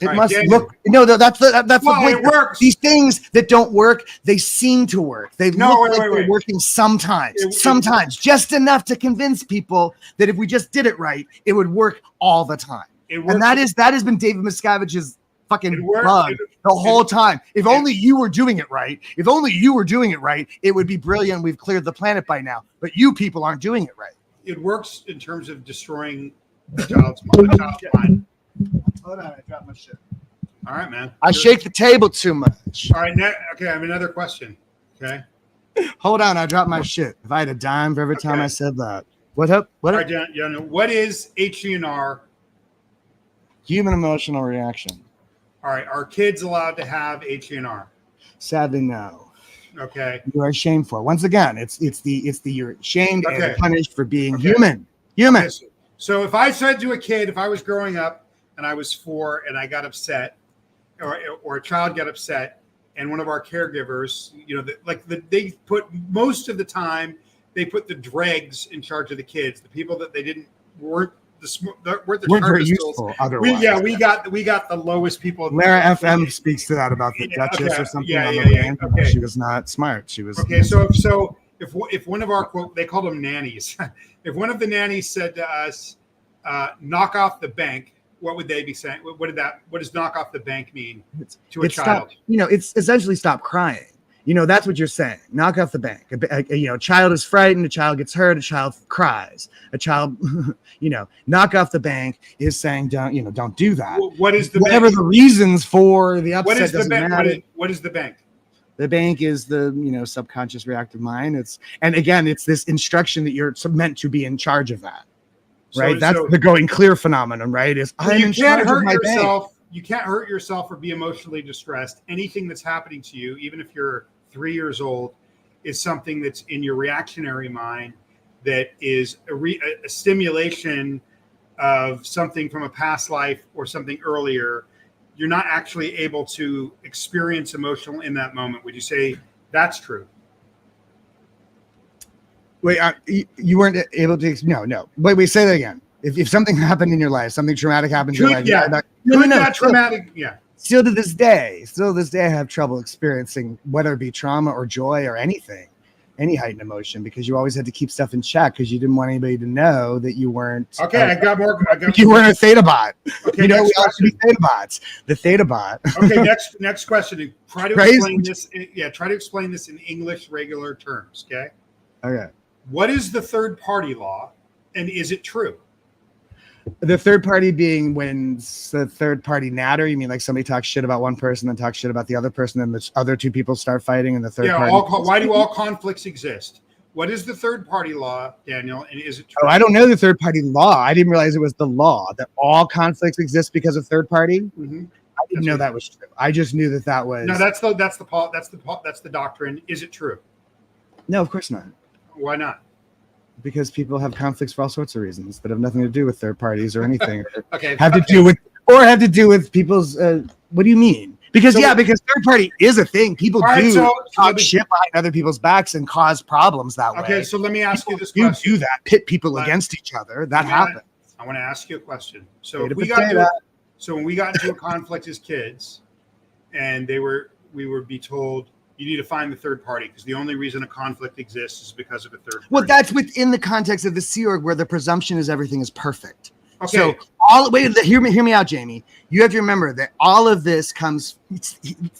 It must look. No, that's the point. It works. These things that don't work, they seem to work. They look like they're working sometimes. Sometimes, just enough to convince people that if we just did it right, it would work all the time. And that has been David Miscavige's fucking bug the whole time. If only you were doing it right. If only you were doing it right, it would be brilliant. We've cleared the planet by now. But you people aren't doing it right. It works in terms of destroying the child's mind. Hold on, I dropped my shit. All right, man. I shake the table too much. All right, okay, I have another question. Okay. Hold on, I dropped my shit. If I had a dime for every time I said that. What up? What up? All right, what is HENR? Human emotional reaction. All right, are kids allowed to have HENR? Sadly, no. Okay. You are ashamed for. Once again, it's the you're shamed and punished for being human. Okay, so if I said to a kid, if I was growing up and I was 4 and I got upset, or a child got upset, and one of our caregivers, they put most of the time they put the dregs in charge of the kids, the people that weren't very useful. Otherwise, we got the lowest people. Lara FM speaks to that about the Duchess or something. Okay. She was not smart. She was So if one of our they called them nannies, if one of the nannies said to us, "Knock off the bank," what would they be saying? What does knock off the bank mean to a child? It's essentially stop crying. That's what you're saying. Knock off the bank. A child is frightened. A child gets hurt. A child cries. A child, knock off the bank is saying don't do that. What is the whatever bank? The reasons for the upset? What is doesn't matter. What is the bank? The bank is the subconscious reactive mind. It's this instruction that you're meant to be in charge of that. Right, that's the going clear phenomenon, right? You can't hurt yourself. You can't hurt yourself or be emotionally distressed. Anything that's happening to you, even if you're 3 years old, is something that's in your reactionary mind that is a stimulation of something from a past life or something earlier. You're not actually able to experience emotional in that moment. Would you say that's true? Wait, you weren't able to? No. Wait, say that again. If something happened in your life, something traumatic happened in your life. Yeah. Traumatic. Yeah. Still to this day, I have trouble experiencing whether it be trauma or joy or anything, any heightened emotion, because you always had to keep stuff in check because you didn't want anybody to know that you weren't. Okay, you weren't a theta bot. Okay, we all be theta bots. The theta bot. Okay, next question. Try to explain this. Yeah, try to explain this in English regular terms. Okay. Okay. What is the third party law, and is it true? The third party being when the third party natter. You mean like somebody talks shit about one person, then talks shit about the other person, and the other two people start fighting, and the third party. Why do all conflicts exist? What is the third party law, Daniel, and is it true? Oh, I don't know the third party law. I didn't realize it was the law that all conflicts exist because of third party. Mm-hmm. I didn't know that was true. I just knew that was. No, that's the doctrine. Is it true? No, of course not. Why not? Because people have conflicts for all sorts of reasons that have nothing to do with third parties or anything. Okay. Have to do with people's. What do you mean? Because third party is a thing. People talk shit behind other people's backs and cause problems that way. Okay, so let me ask you this question. You do that, pit people against each other. That happens. I want to ask you a question. So when we got into a conflict as kids, and we would be told, you need to find the third party because the only reason a conflict exists is because of a third party. Well, that's within the context of the Sea Org where the presumption is everything is perfect. Okay. So hear me out, Jamie. You have to remember that all of this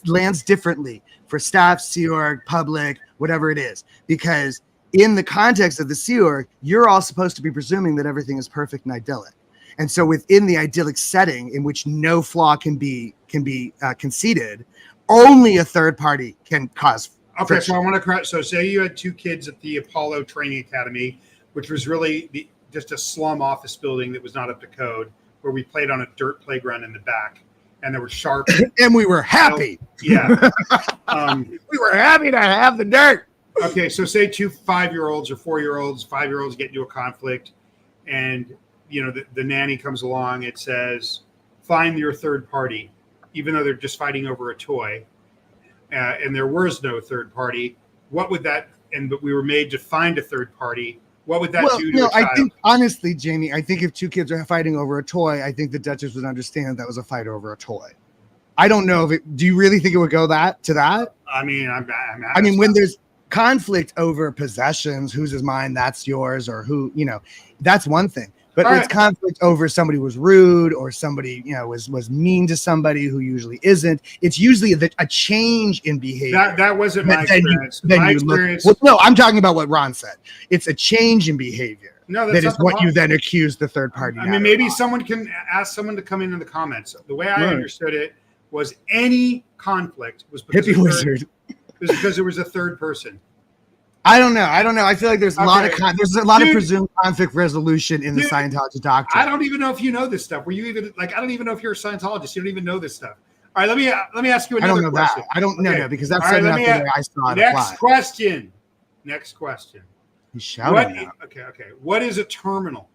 lands differently for staff, Sea Org, public, whatever it is, because in the context of the Sea Org, you're all supposed to be presuming that everything is perfect and idyllic. And so within the idyllic setting in which no flaw can be conceded, only a third party can cause friction. So I want to correct. So say you had 2 kids at the Apollo Training Academy, which was really just a slum office building that was not up to code, where we played on a dirt playground in the back, and there were sharp. And we were happy. Yeah. We were happy to have the dirt. Okay, so say 2 5-year-olds or 4-year-olds, 5-year-olds get into a conflict, and the nanny comes along. It says, find your third party, even though they're just fighting over a toy, and there was no third party. What would that? But we were made to find a third party. What would that do to a child? I think, honestly, Jamie, I think if two kids are fighting over a toy, I think the Duchess would understand that was a fight over a toy. I don't know if it. Do you really think it would go to that? I mean, when there's conflict over possessions, whose is mine, that's yours, or who, that's one thing. But it's conflict over somebody was rude or somebody, was mean to somebody who usually isn't. It's usually a change in behavior. That wasn't my experience. I'm talking about what Ron said. It's a change in behavior. No, that is what you then accuse the third party. I mean, maybe someone can ask someone to come in the comments. The way I understood it was any conflict was because there was a third person. I don't know. I feel like there's a lot of presumed conflict resolution in the Scientology doctrine. I don't even know if you know this stuff. Were you even I don't even know if you're a Scientologist. You don't even know this stuff. All right, let me ask you another question. I don't know that because that's not the way I saw it. Next question. He's shouting. Okay. What is a terminal?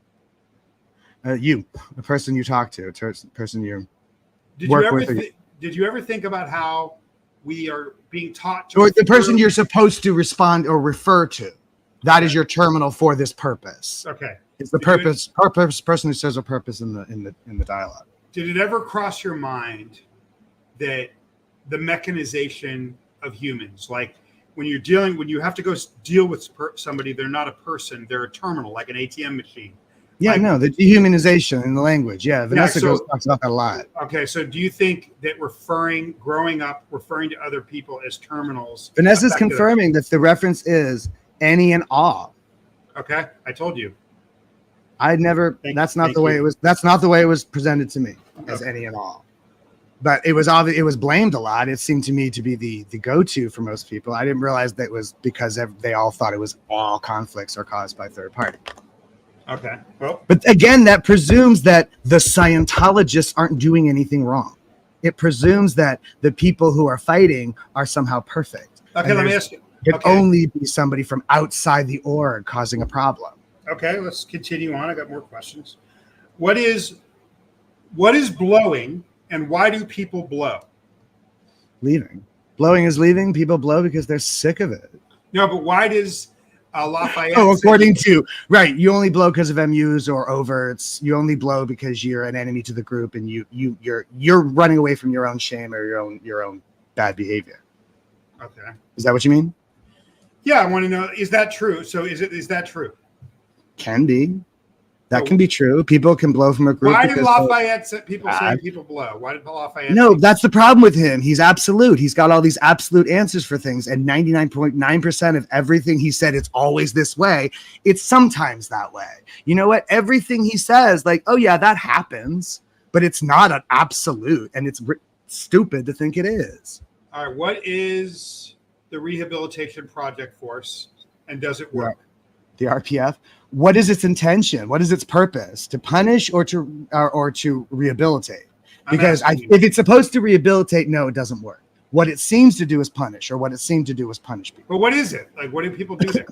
The person you talk to, person you Did you ever think about how we are being taught or the person you're supposed to respond or refer to? That is your terminal for this purpose. Okay. It's the person who says a purpose in the dialogue. Did it ever cross your mind that the mechanization of humans, like when you have to go deal with somebody, they're not a person, they're a terminal, like an ATM machine. Yeah, the dehumanization in the language. Yeah, Vanessa talks about that a lot. Okay, so do you think that growing up, referring to other people as terminals? Vanessa's confirming that the reference is any and all. Okay, I told you. That's not the way it was presented to me as any and all. But it was blamed a lot. It seemed to me to be the go-to for most people. I didn't realize that it was because they all thought it was all conflicts are caused by third party. Okay. Well, but again, that presumes that the Scientologists aren't doing anything wrong. It presumes that the people who are fighting are somehow perfect. Okay, let me ask you. It could only be somebody from outside the org causing a problem. Okay, let's continue on. I got more questions. What is blowing, and why do people blow? Leaving. Blowing is leaving. People blow because they're sick of it. No, but why does Lafayette? According to you only blow because of MUs or overts. You only blow because you're an enemy to the group, and you're running away from your own shame or your own bad behavior. Okay, is that what you mean? Yeah, I want to know. Is that true? So is that true? Can be. That can be true. People can blow from a group. Why did Lafayette say people blow? Why did Lafayette? No, that's the problem with him. He's absolute. He's got all these absolute answers for things, and 99.9% of everything he said, it's always this way. It's sometimes that way. You know what? Everything he says, like, oh yeah, that happens, but it's not an absolute, and it's stupid to think it is. All right. What is the Rehabilitation Project Force, and does it work? The RPF. What is its intention? What is its purpose? To punish or to rehabilitate? Because if it's supposed to rehabilitate, no, it doesn't work. What it seems to do is punish, or what it seemed to do was punish people. But what is it? Like, what do people do there?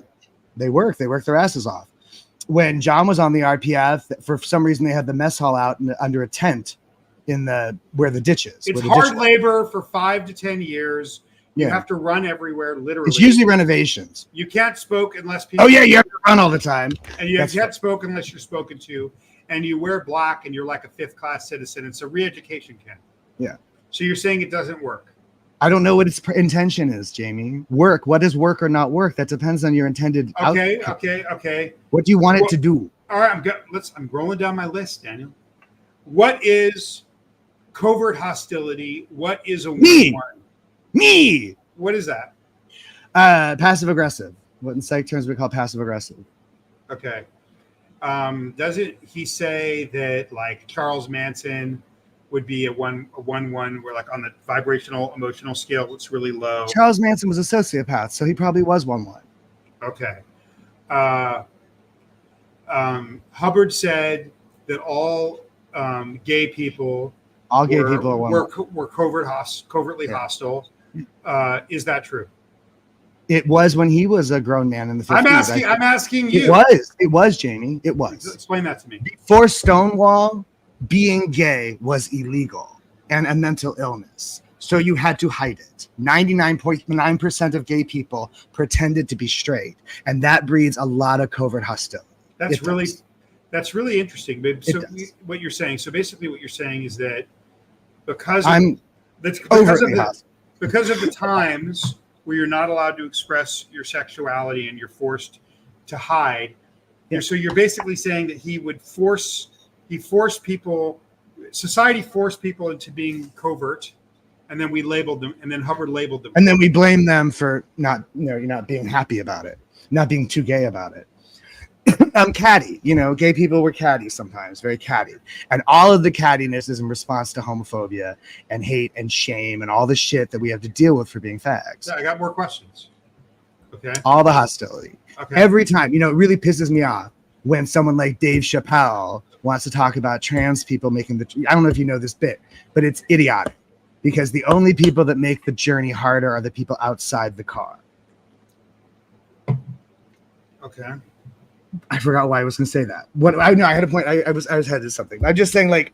They work their asses off. When John was on the RPF, for some reason they had the mess hall out under a tent where the ditch is. It's hard labor for 5 to 10 years. You have to run everywhere, literally. It's usually renovations. You can't smoke unless people... Oh, yeah, you have to run all the time. And you can't smoke unless you're spoken to. And you wear black, and you're like a fifth-class citizen. It's a re-education camp. Yeah. So you're saying it doesn't work? I don't know what its intention is, Jamie. Work. What is work or not work? That depends on your intended outcome. Okay. What do you want it to do? All right, I'm rolling down my list, Daniel. What is covert hostility? What is a Me. What is that? Passive aggressive. What in psych terms we call passive aggressive. Okay. Doesn't he say that like Charles Manson would be a one where like on the vibrational emotional scale it's really low? Charles Manson was a sociopath, so he probably was 1-1. Okay. Hubbard said that all gay people were covertly hostile. Is that true? It was when he was a grown man in the 50s. I'm asking you. It was, Jamie. It was. Explain that to me. Before Stonewall, being gay was illegal and a mental illness. So you had to hide it. 99.9% of gay people pretended to be straight, and that breeds a lot of covert hostility. That's really interesting, babe. So what you're saying, so basically what you're saying is that because of the times where you're not allowed to express your sexuality and you're forced to hide, so you're basically saying that society forced people into being covert, and then we labeled them, and then Hubbard labeled them. And then we blame them for not being happy about it, not being too gay about it. Catty, gay people were catty sometimes, very catty. And all of the cattiness is in response to homophobia and hate and shame and all the shit that we have to deal with for being fags. I got more questions. Okay. All the hostility. Okay. Every time, it really pisses me off when someone like Dave Chappelle wants to talk about trans people making I don't know if you know this bit, but it's idiotic because the only people that make the journey harder are the people outside the car. Okay. I forgot why I was going to say that. I had a point. I was headed to something. I'm just saying, like,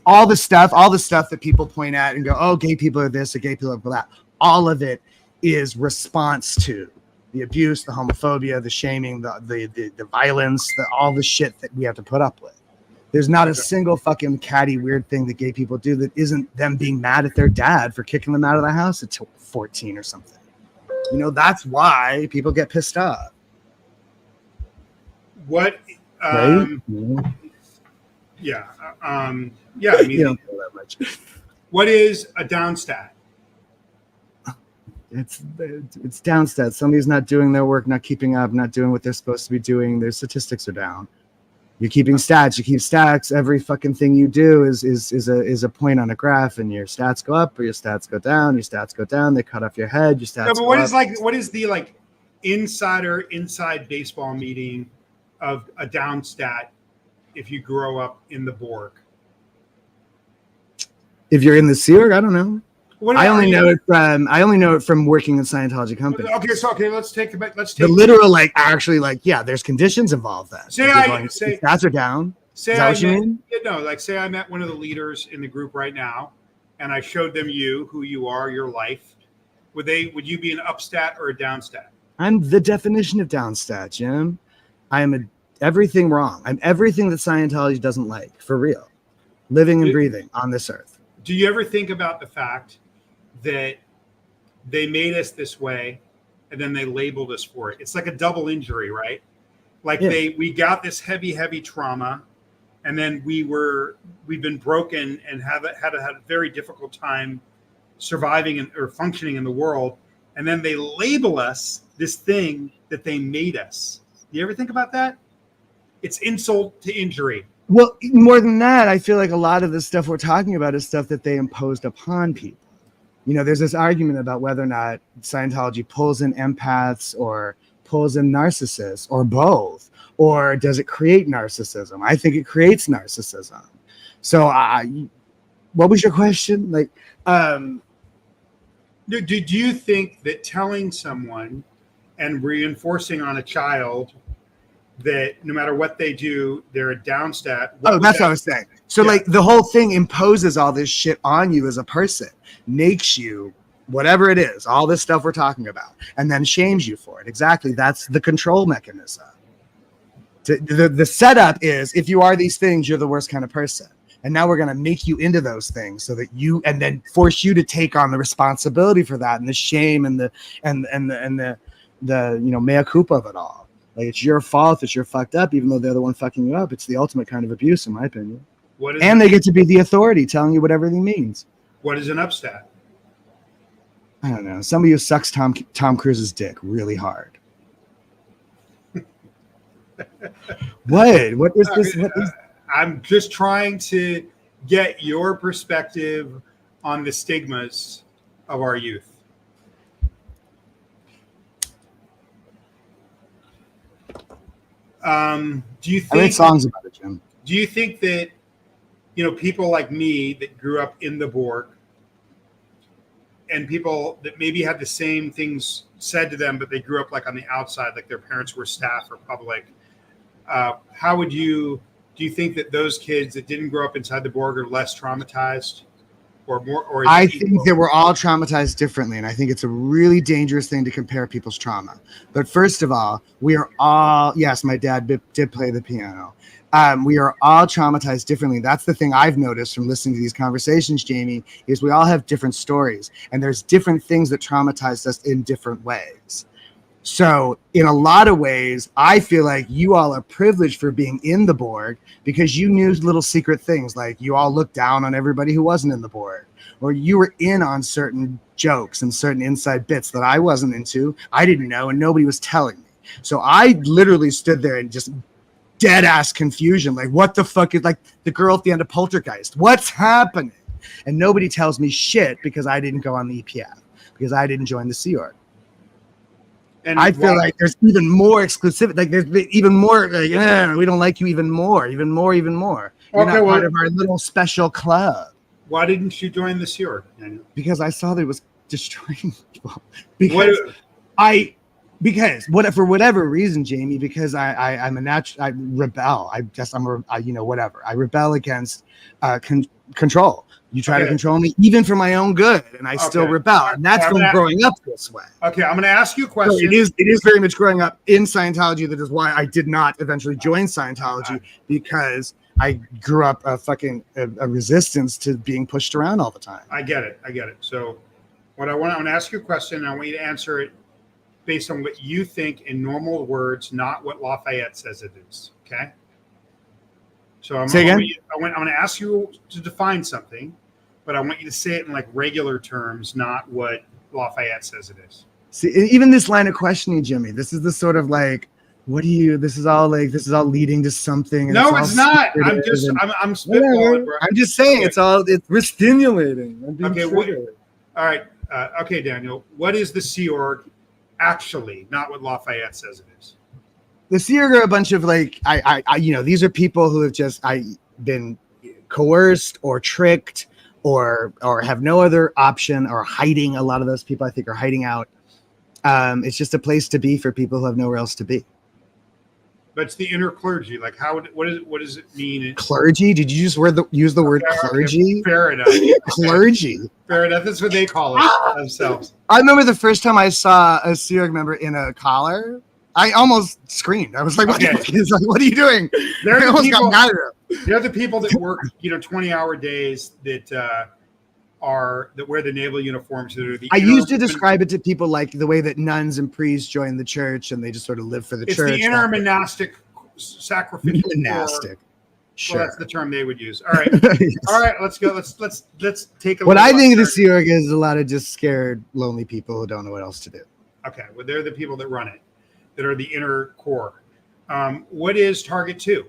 all the stuff that people point at and go, oh, gay people are this or gay people are that. All of it is response to the abuse, the homophobia, the shaming, the violence, all the shit that we have to put up with. There's not a single fucking catty weird thing that gay people do that isn't them being mad at their dad for kicking them out of the house at 14 or something. That's why people get pissed off. What? Right? Yeah. I mean, you don't know that much. What is a downstat? It's downstat. Somebody's not doing their work, not keeping up, not doing what they're supposed to be doing. Their statistics are down. You're keeping stats. You keep stats. Every fucking thing you do is a point on a graph, and your stats go up or your stats go down. Your stats go down. They cut off your head. Your stats. No, but what is the inside baseball meeting of a downstat if you grow up in the Borg? If you're in the Seorg, I don't know. I only know it from working in Scientology companies. Okay, let's take the literal, there's conditions involved. That stats are down. Is that what you mean? Say I met one of the leaders in the group right now, and I showed them who you are, your life. Would you be an upstat or a downstat? I'm the definition of downstat, Jim. I am everything wrong. I'm everything that Scientology doesn't like, for real. Living and breathing on this earth. Do you ever think about the fact that they made us this way and then they labeled us for it? It's like a double injury, right? We got this heavy trauma, and then we've been broken and had a very difficult time surviving or functioning in the world. And then they label us this thing that they made us. Do you ever think about that? It's insult to injury. Well, more than that, I feel like a lot of the stuff we're talking about is stuff that they imposed upon people. There's this argument about whether or not Scientology pulls in empaths or pulls in narcissists or both, or does it create narcissism? I think it creates narcissism. So what was your question? Do you think that telling someone and reinforcing on a child that no matter what they do, they're a downstat? That's what I was saying. So the whole thing imposes all this shit on you as a person, makes you whatever it is, all this stuff we're talking about, and then shames you for it. Exactly. That's the control mechanism. The setup is, if you are these things, you're the worst kind of person. And now we're going to make you into those things so that and then force you to take on the responsibility for that and the shame and the mea culpa of it all. It's your fault that you're fucked up, even though they're the one fucking you up. It's the ultimate kind of abuse, in my opinion. They get to be the authority telling you what everything means. What is an upstat? I don't know. Somebody who sucks Tom Cruise's dick really hard. What is this? I'm just trying to get your perspective on the stigmas of our youth. Do you think? I write songs about it, Jim. Do you think that people like me that grew up in the Borg, and people that maybe had the same things said to them, but they grew up on the outside, like their parents were staff or public? Do you think that those kids that didn't grow up inside the Borg are less traumatized, or more? Or I think that we're all traumatized differently, and I think it's a really dangerous thing to compare people's trauma. But first of all, we are all, yes, my dad did play the piano. We are all traumatized differently. That's the thing I've noticed from listening to these conversations, Jamie, is we all have different stories, and there's different things that traumatized us in different ways. So in a lot of ways, I feel like you all are privileged for being in the Borg because you knew little secret things, like you all looked down on everybody who wasn't in the Borg, or you were in on certain jokes and certain inside bits that I wasn't into. I didn't know, and nobody was telling me. So I literally stood there and just dead ass confusion. Like, what the fuck is, like, the girl at the end of Poltergeist? What's happening? And nobody tells me shit because I didn't go on the EPF, because I didn't join the Sea Org. And I feel like there's even more exclusivity. Like there's even more. Like, we don't like you even more. You're not part of our little special club. Why didn't you join the Sea Org, Daniel? Because I saw that it was destroying people. For whatever reason, Jamie. Because I'm a natural. I rebel. Whatever. I rebel against control. You try to control me, even for my own good, and I still rebel. And that's from growing up this way. Okay, I'm going to ask you a question. So it is very much growing up in Scientology. That is why I did not eventually join Scientology, because I grew up a resistance to being pushed around all the time. I get it. So what I want to ask you a question, and I want you to answer it based on what you think in normal words, not what Lafayette says it is. Okay? So I'm going to ask you to define something, but I want you to say it in like regular terms, not what Lafayette says it is. See, even this line of questioning, Jimmy, this is the sort of like, this is all leading to something. No, it's not. I'm spitballing, bro. I'm just saying we're stimulating. All right. Okay, Daniel, what is the Sea Org actually, not what Lafayette says it is? The Sea Org are a bunch of these are people who have just been coerced or tricked or have no other option, or hiding. A lot of those people, I think, are hiding out. It's just a place to be for people who have nowhere else to be. But it's the inner clergy. Like, what does it mean? Clergy? Did you just use the word clergy? Fair enough. Clergy. Fair enough. That's what they call it themselves. I remember the first time I saw a Sea Org member in a collar, I almost screamed. I was like, what are you doing? They're the people that work, 20-hour days that wear the naval uniforms. I used to describe it to people like the way that nuns and priests join the church and they just sort of live for the church. It's the inner monastic sacrificial. Monastic. Sure. Well, that's the term they would use. All right. Yes. All right, let's go. Let's take a look. What I think of the Sea Org is a lot of just scared, lonely people who don't know what else to do. Okay. Well, they're the people that run it, that are the inner core. What is Target 2?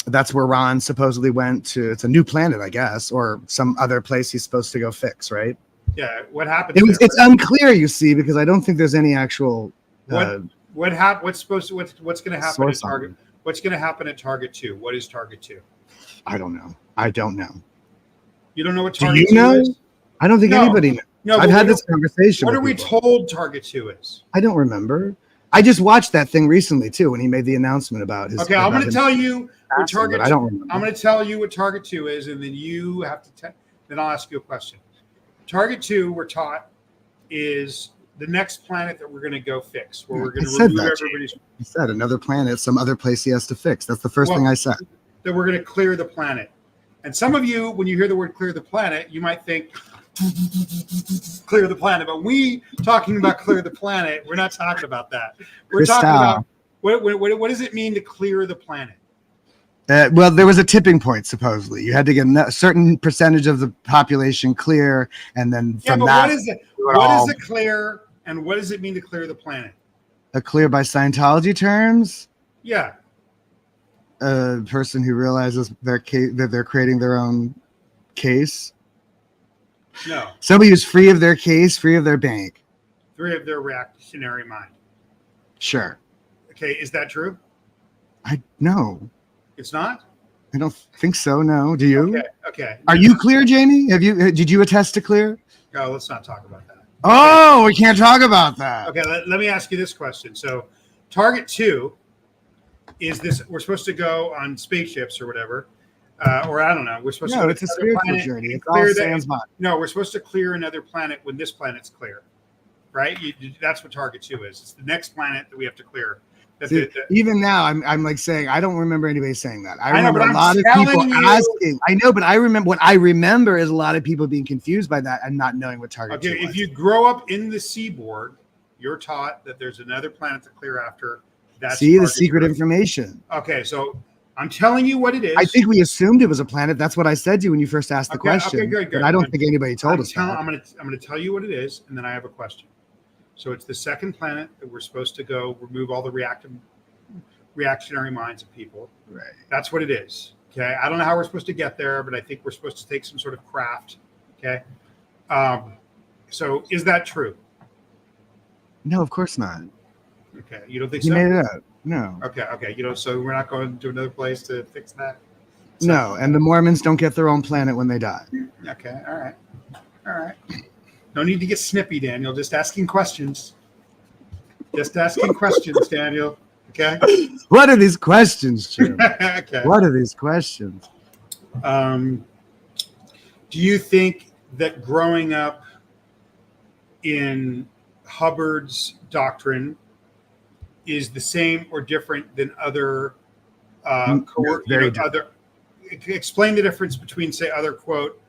That's where Ron supposedly went to. It's a new planet, I guess, or some other place he's supposed to go fix, right? Yeah. What happened? It's unclear, you see, because I don't think there's any actual. What's going to happen at Target? What's going to happen at Target 2? What is Target 2? I don't know. You don't know what Target 2 is? I don't think anybody knows. No, I've had this conversation. What are we told Target 2 is? I don't remember. I just watched that thing recently too when he made the announcement about his. Okay, I'm going to tell you what Target. I don't remember. I'm going to tell you what Target 2 is, and then you have to. Then I'll ask you a question. Target 2, we're taught, is the next planet that we're going to go fix, where we're going to remove everybody's. He said another planet, some other place he has to fix. That's the first thing I said. That we're going to clear the planet. And some of you, when you hear the word clear the planet, you might think clear the planet. But we talking about clear the planet, we're not talking about that. We're talking about what does it mean to clear the planet? Well, there was a tipping point, supposedly. You had to get a certain percentage of the population clear, and then from that. What is it? What is a clear, and what does it mean to clear the planet? A clear by Scientology terms? Yeah. A person who realizes that they're creating their own case. No. Somebody who's free of their case, free of their bank. Free of their reactionary mind. Sure. Okay, is that true? No. It's not? I don't think so, no. Do you? Okay. Are you clear, Jamie? Did you attest to clear? No, let's not talk about that. Oh, we can't talk about that. Okay, let me ask you this question. So, Target 2 is this, we're supposed to go on spaceships or whatever, or I don't know. We're supposed to. No, it's a spiritual journey. It's all sans body. No, we're supposed to clear another planet when this planet's clear, right? That's what target 2 is. It's the next planet that we have to clear. See, even now, I'm like saying I don't remember anybody saying that. I remember a lot of people asking. I know, but I remember what I remember is a lot of people being confused by that and not knowing what target 2 was. If you grow up in the seaboard, you're taught that there's another planet to clear after. That's the secret information. Okay, so I'm telling you what it is. I think we assumed it was a planet. That's what I said to you when you first asked the question. Okay, good. But I don't think anybody told us that. I'm going to tell you what it is, and then I have a question. So it's the second planet that we're supposed to go remove all the reactionary minds of people. Right. That's what it is. Okay. I don't know how we're supposed to get there, but I think we're supposed to take some sort of craft. Okay. So is that true? No, of course not. Okay. You don't think so? You made it up. No. Okay. So we're not going to another place to fix that? So, no. And the Mormons don't get their own planet when they die. Okay. All right. No need to get snippy, Daniel. Just asking questions. Daniel. Okay. What are these questions, Jim? Okay. What are these questions? Do you think that growing up in Hubbard's doctrine is the same or different than other very different. Explain the difference between, say, other quote.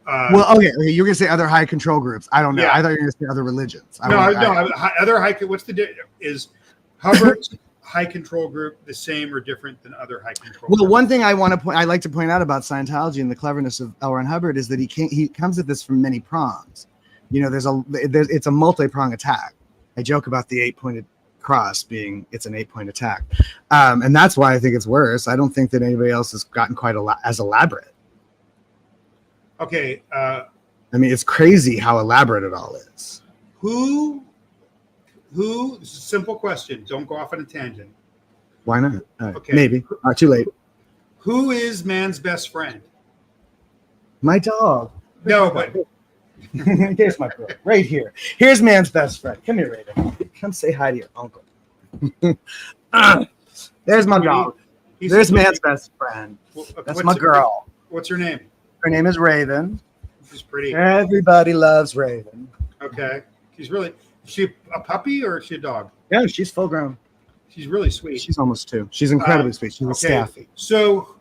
Okay. You're gonna say other high control groups. I don't know. Yeah. I thought you were gonna say other religions. Other high. What's the is Hubbard's high control group the same or different than other high control? Well, one thing I like to point out about Scientology and the cleverness of L. Ron Hubbard is that he comes at this from many prongs. You know, it's a multi-prong attack. I joke about the 8-pointed cross being it's an 8-point attack, and that's why I think it's worse. I don't think that anybody else has gotten quite as elaborate. Okay. I mean, it's crazy how elaborate it all is. Who? This is a simple question. Don't go off on a tangent. Why not? Okay. Maybe. Too late. Who is man's best friend? My dog. No, but here's my girl. Right here. Here's man's best friend. Come here, Raven. Come say hi to your uncle. There's my dog. There's man's best friend. That's my girl. What's her name? Her name is Raven. She's pretty. Everybody loves Raven. Okay. Is she a puppy or is she a dog? Yeah, she's full grown. She's really sweet. She's almost 2. She's incredibly sweet. She's a staffy. So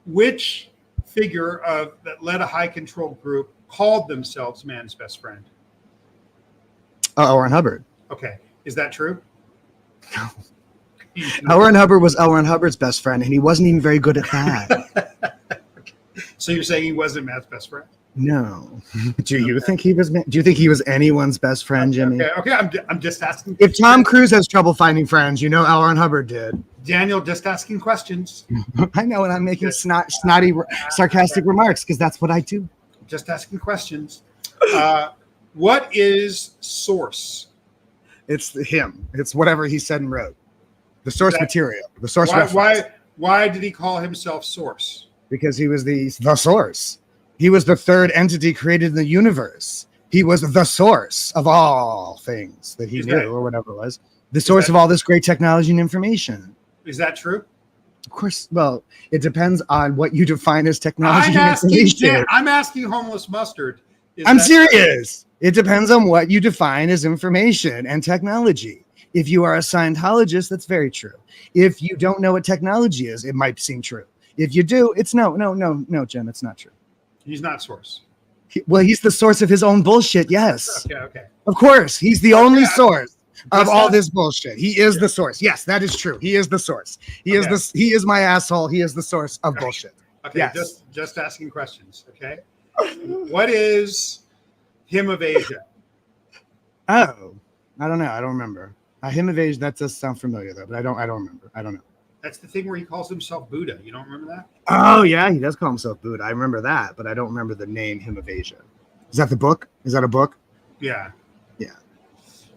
which figure that led a high control group called themselves man's best friend? L. Ron Hubbard. Okay. Is that true? No. L. Ron Hubbard was L. Ron Hubbard's best friend, and he wasn't even very good at that. So you're saying he wasn't man's best friend? No. Do you think he was? Do you think he was anyone's best friend, Jimmy? Okay. I'm just asking. If Tom Cruise has trouble finding friends, you know L. Ron Hubbard did. Daniel, just asking questions. I know, and I'm making snotty, sarcastic remarks because that's what I do. Just asking questions. What is source? It's him. It's whatever he said and wrote. The source material. The source reference. Why did he call himself source? Because he was the source. He was the third entity created in the universe. He was the source of all things that he knew, or whatever it was. The source of all this great technology and information. Is that true? Of course. Well, it depends on what you define as technology and information. I'm asking Homeless Mustard. I'm serious. It depends on what you define as information and technology. If you are a Scientologist, that's very true. If you don't know what technology is, it might seem true. If you do, it's no, Jim, it's not true. He's not source. He's the source of his own bullshit. Yes. Okay. Of course, he's the only source of all this bullshit. He is the source. Yes, that is true. He is the source. He is my asshole. He is the source of bullshit. Okay. Yes. Just asking questions. Okay. What is Hymn of Asia? Oh, I don't know. I don't remember. Hymn of Asia. That does sound familiar though, but I don't remember. I don't know. That's the thing where he calls himself Buddha. You don't remember that? Oh, yeah. He does call himself Buddha. I remember that, but I don't remember the name Hymn of Asia. Is that the book? Is that a book? Yeah. Yeah.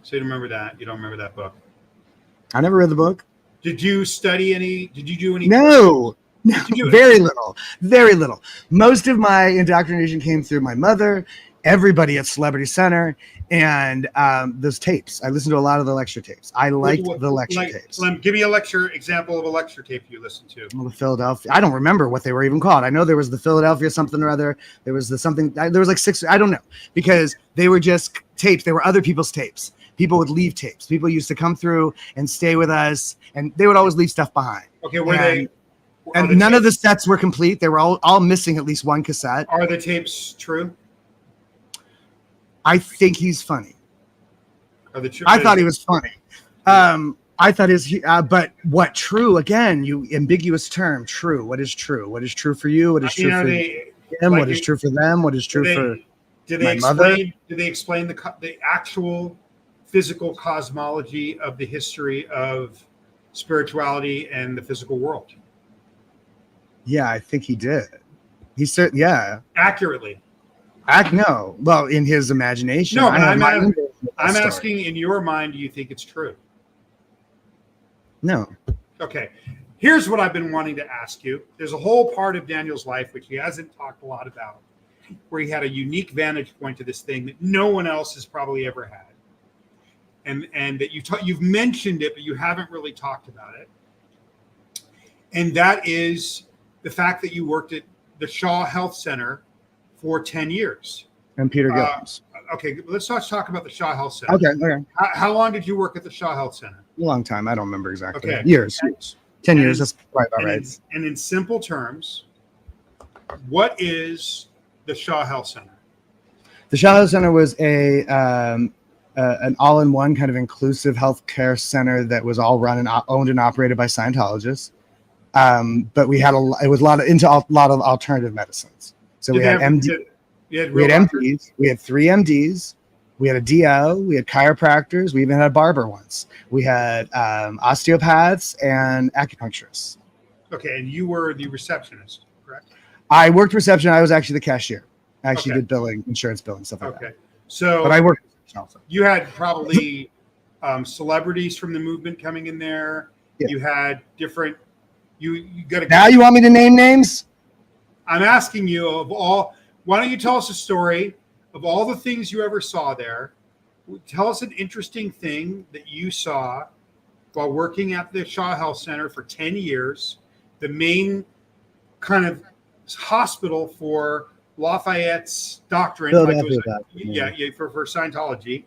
So you remember that. You don't remember that book. I never read the book. Did you study any? Did you do any? No. Very little. Very little. Most of my indoctrination came through my mother everybody at Celebrity Center, and those tapes. I listened to a lot of the lecture tapes. I liked the lecture tapes. Give me a lecture example of a lecture tape you listened to. Well, the Philadelphia. I don't remember what they were even called. I know there was the Philadelphia something or other. There was the something. There was like 6. I don't know, because they were just tapes. They were other people's tapes. People would leave tapes. People used to come through and stay with us, and they would always leave stuff behind. Okay, and none of the sets were complete. They were all missing at least one cassette. Are the tapes true? I think he's funny. I thought he was funny. I thought but what true? Again, you ambiguous term. True. What is true? What is true for you? What is true for them? What is true for them? What is true for my mother? Did they explain the actual physical cosmology of the history of spirituality and the physical world? Yeah, I think he did. He said, yeah, accurately. No, well, in his imagination. No, I'm asking, in your mind, do you think it's true? No. Okay. Here's what I've been wanting to ask you. There's a whole part of Daniel's life which he hasn't talked a lot about, where he had a unique vantage point to this thing that no one else has probably ever had. And that you've mentioned it, but you haven't really talked about it. And that is the fact that you worked at the Shaw Health Center for 10 years. And Peter Gillums. Okay, let's talk about the Shaw Health Center. Okay. How long did you work at the Shaw Health Center? A long time. I don't remember exactly. Okay. Years. 10 years. That's quite about right. And in simple terms, what is the Shaw Health Center? The Shaw Health Center was an all-in-one kind of inclusive healthcare center that was all run and owned and operated by Scientologists. But we had it was a lot of alternative medicines. So we had MD. We had MDs. We had 3 MDs. We had a DO. We had chiropractors. We even had a barber once. We had osteopaths and acupuncturists. Okay, and you were the receptionist, correct? I worked reception. I was actually the cashier. I actually did billing, insurance billing, stuff like that. Okay, so but I worked. Also. You had probably celebrities from the movement coming in there. Yeah. You had different. You got to. Now you want me to name names? I'm asking you of all. Why don't you tell us a story of all the things you ever saw there? Tell us an interesting thing that you saw while working at the Shaw Health Center for 10 years, the main kind of hospital for Lafayette's doctrine. For Scientology.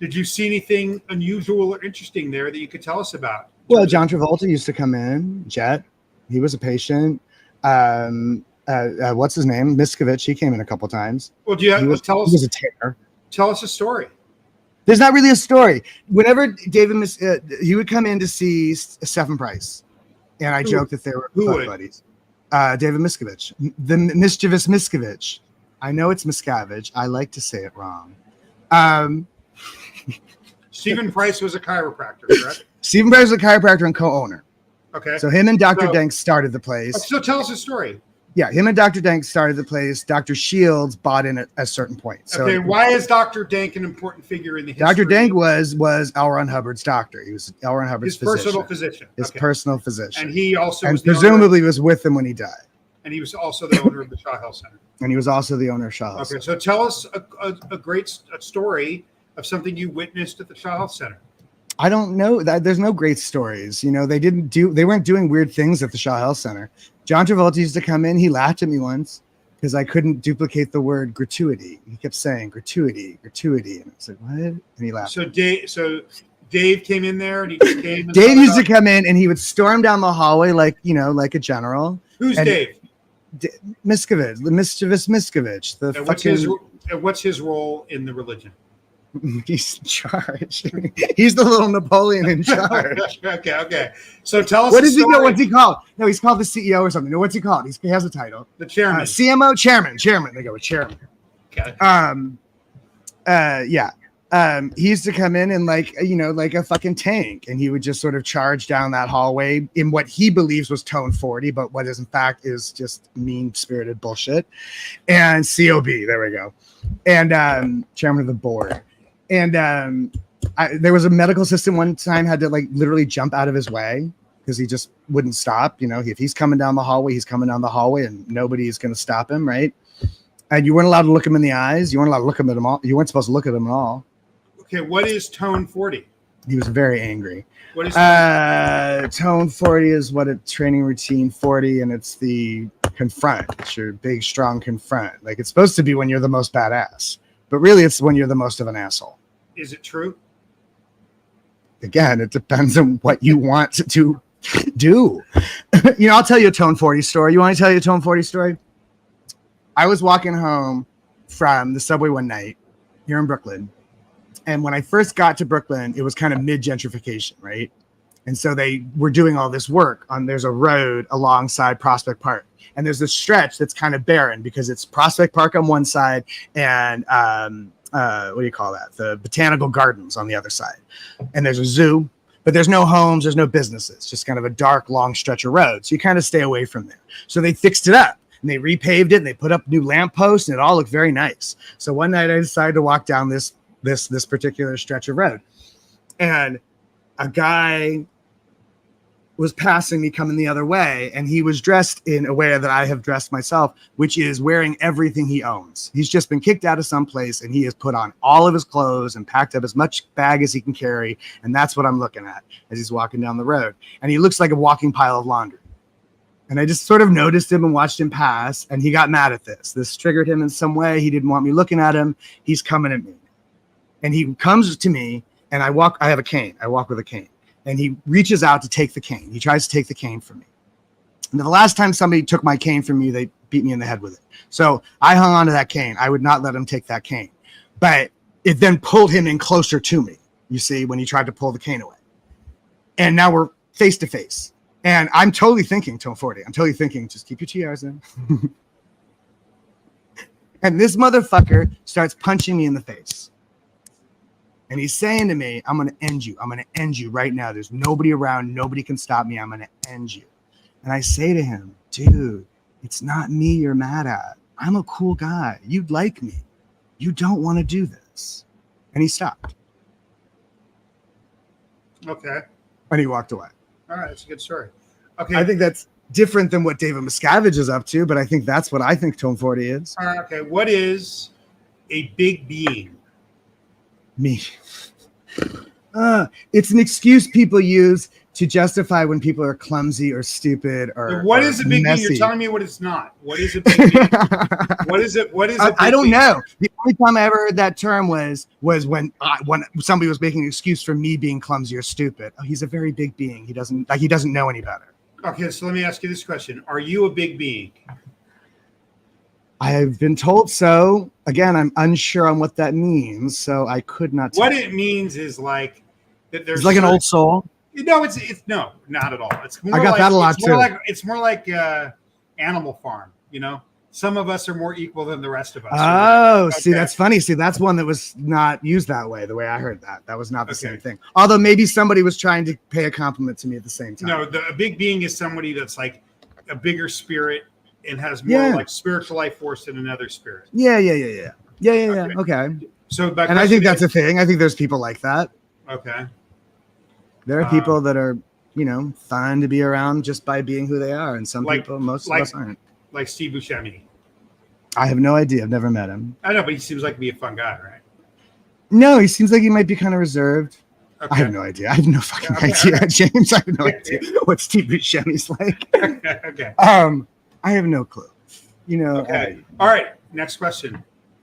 Did you see anything unusual or interesting there that you could tell us about? Well, John Travolta used to come in. Jet, he was a patient. What's his name? Miskovich. He came in a couple times. Well, he was a terror. Tell us a story. There's not really a story. Whenever David, he would come in to see Stephen Price, and I joked that they were buddies. David Miskovich, the mischievous Miskovich. I know it's Miscavige. I like to say it wrong. Stephen Price was a chiropractor, correct? Stephen Price was a chiropractor and co-owner. Okay. So him and Dr. Dank started the place. So tell us a story. Yeah, him and Dr. Dank started the place. Dr. Shields bought in at a certain point. So why is Dr. Dank an important figure in the history? Dr. Dank was L. Ron Hubbard's doctor. He was L. Ron Hubbard's personal physician. His personal physician. And he also presumably was with him when he died. And he was also the owner of the Shaw Health Center. And he was also the owner of Shaw Health Center. So tell us a great story of something you witnessed at the Shaw Health Center. I don't know. There's no great stories. They weren't doing weird things at the Shaw Health Center. John Travolta used to come in. He laughed at me once because I couldn't duplicate the word gratuity. He kept saying gratuity. And I said, what? And he laughed. So Dave came in there and he just came. Dave used to come in and he would storm down the hallway like a general. Who's Dave? Miskovich, the mischievous Miskovich. What's his role in the religion? He's in charge. He's the little Napoleon in charge. Okay. So tell us. What is he? What's he called? No, he's called the CEO or something. No, what's he called? He has a title. The chairman. CMO, chairman. They go with chairman. Okay. He used to come in and like a fucking tank, and he would just sort of charge down that hallway in what he believes was tone 40, but what is in fact is just mean-spirited bullshit. And COB, there we go. And chairman of the board. And there was a medical assistant one time had to like literally jump out of his way because he just wouldn't stop. If he's coming down the hallway, he's coming down the hallway, and nobody is going to stop him, right? And you weren't allowed to look him in the eyes. You weren't allowed to look him at them all. You weren't supposed to look at them at all. Okay, what is tone 40? He was very angry. What is tone 40 is what a training routine 40, and it's the confront. It's your big, strong confront. Like, it's supposed to be when you're the most badass, but really it's when you're the most of an asshole. Is it true? Again, it depends on what you want to do. I'll tell you a tone 40 story. You want to tell you a tone 40 story? I was walking home from the subway one night here in Brooklyn. And when I first got to Brooklyn, it was kind of mid-gentrification, right? And so they were doing all this work there's a road alongside Prospect Park. And there's this stretch that's kind of barren because it's Prospect Park on one side and what do you call that? The Botanical Gardens on the other side. And there's a zoo, but there's no homes, there's no businesses, just kind of a dark, long stretch of road. So you kind of stay away from there. So they fixed it up. And they repaved it and they put up new lampposts and it all looked very nice. So one night I decided to walk down this particular stretch of road, and a guy was passing me coming the other way, and he was dressed in a way that I have dressed myself, which is wearing everything he owns. He's just been kicked out of some place and he has put on all of his clothes and packed up as much bag as he can carry. And that's what I'm looking at as he's walking down the road. And he looks like a walking pile of laundry. And I just sort of noticed him and watched him pass, and he got mad at this. This triggered him in some way. He didn't want me looking at him. He's coming at me. And he comes to me, and I have a cane. I walk with a cane. And he reaches out to take the cane. He tries to take the cane from me. And the last time somebody took my cane from me, they beat me in the head with it. So I hung on to that cane. I would not let him take that cane. But it then pulled him in closer to me, you see, when he tried to pull the cane away. And now we're face to face. And I'm totally thinking, tone 40, I'm totally thinking, just keep your TRs in. And this motherfucker starts punching me in the face. And he's saying to me, I'm going to end you. I'm going to end you right now. There's nobody around. Nobody can stop me. I'm going to end you. And I say to him, dude, it's not me you're mad at. I'm a cool guy. You'd like me. You don't want to do this. And he stopped. Okay. And he walked away. All right, that's a good story. Okay. I think that's different than what David Miscavige is up to, but I think that's what I think Tone 40 is. All right, okay. What is a big being? Me. It's an excuse people use to justify when people are clumsy or stupid or what is a big messy. being? You're telling me what it's not. What is a big being? What is it? What is it? I don't know. The only time I ever heard that term was when somebody was making an excuse for me being clumsy or stupid. Oh, he's a very big being. He doesn't know any better. Okay, so let me ask you this question: are you a big being? I've been told so. Again, I'm unsure on what that means, so I could not tell. What it means is like that there's it's like an old soul. No, it's no, not at all. It's more I got like, that a lot too. It's more like Animal Farm. You know, some of us are more equal than the rest of us. Oh, okay. See, that's funny. See, that's one that was not used that way. The way I heard that, that was not the same thing. Although maybe somebody was trying to pay a compliment to me at the same time. No, a big being is somebody that's like a bigger spirit and has more like spiritual life force than another spirit. Yeah. Okay. So, and I think that's a thing. I think there's people like that. Okay. There are people that are, fun to be around just by being who they are, and some people, most of us aren't. Like Steve Buscemi. I have no idea. I've never met him. I know, but he seems like to be a fun guy, right? No, he seems like he might be kind of reserved. Okay. I have no idea. I have no fucking idea, James. I have no idea what Steve Buscemi's like. Okay. I have no clue. Okay. All right. Next question.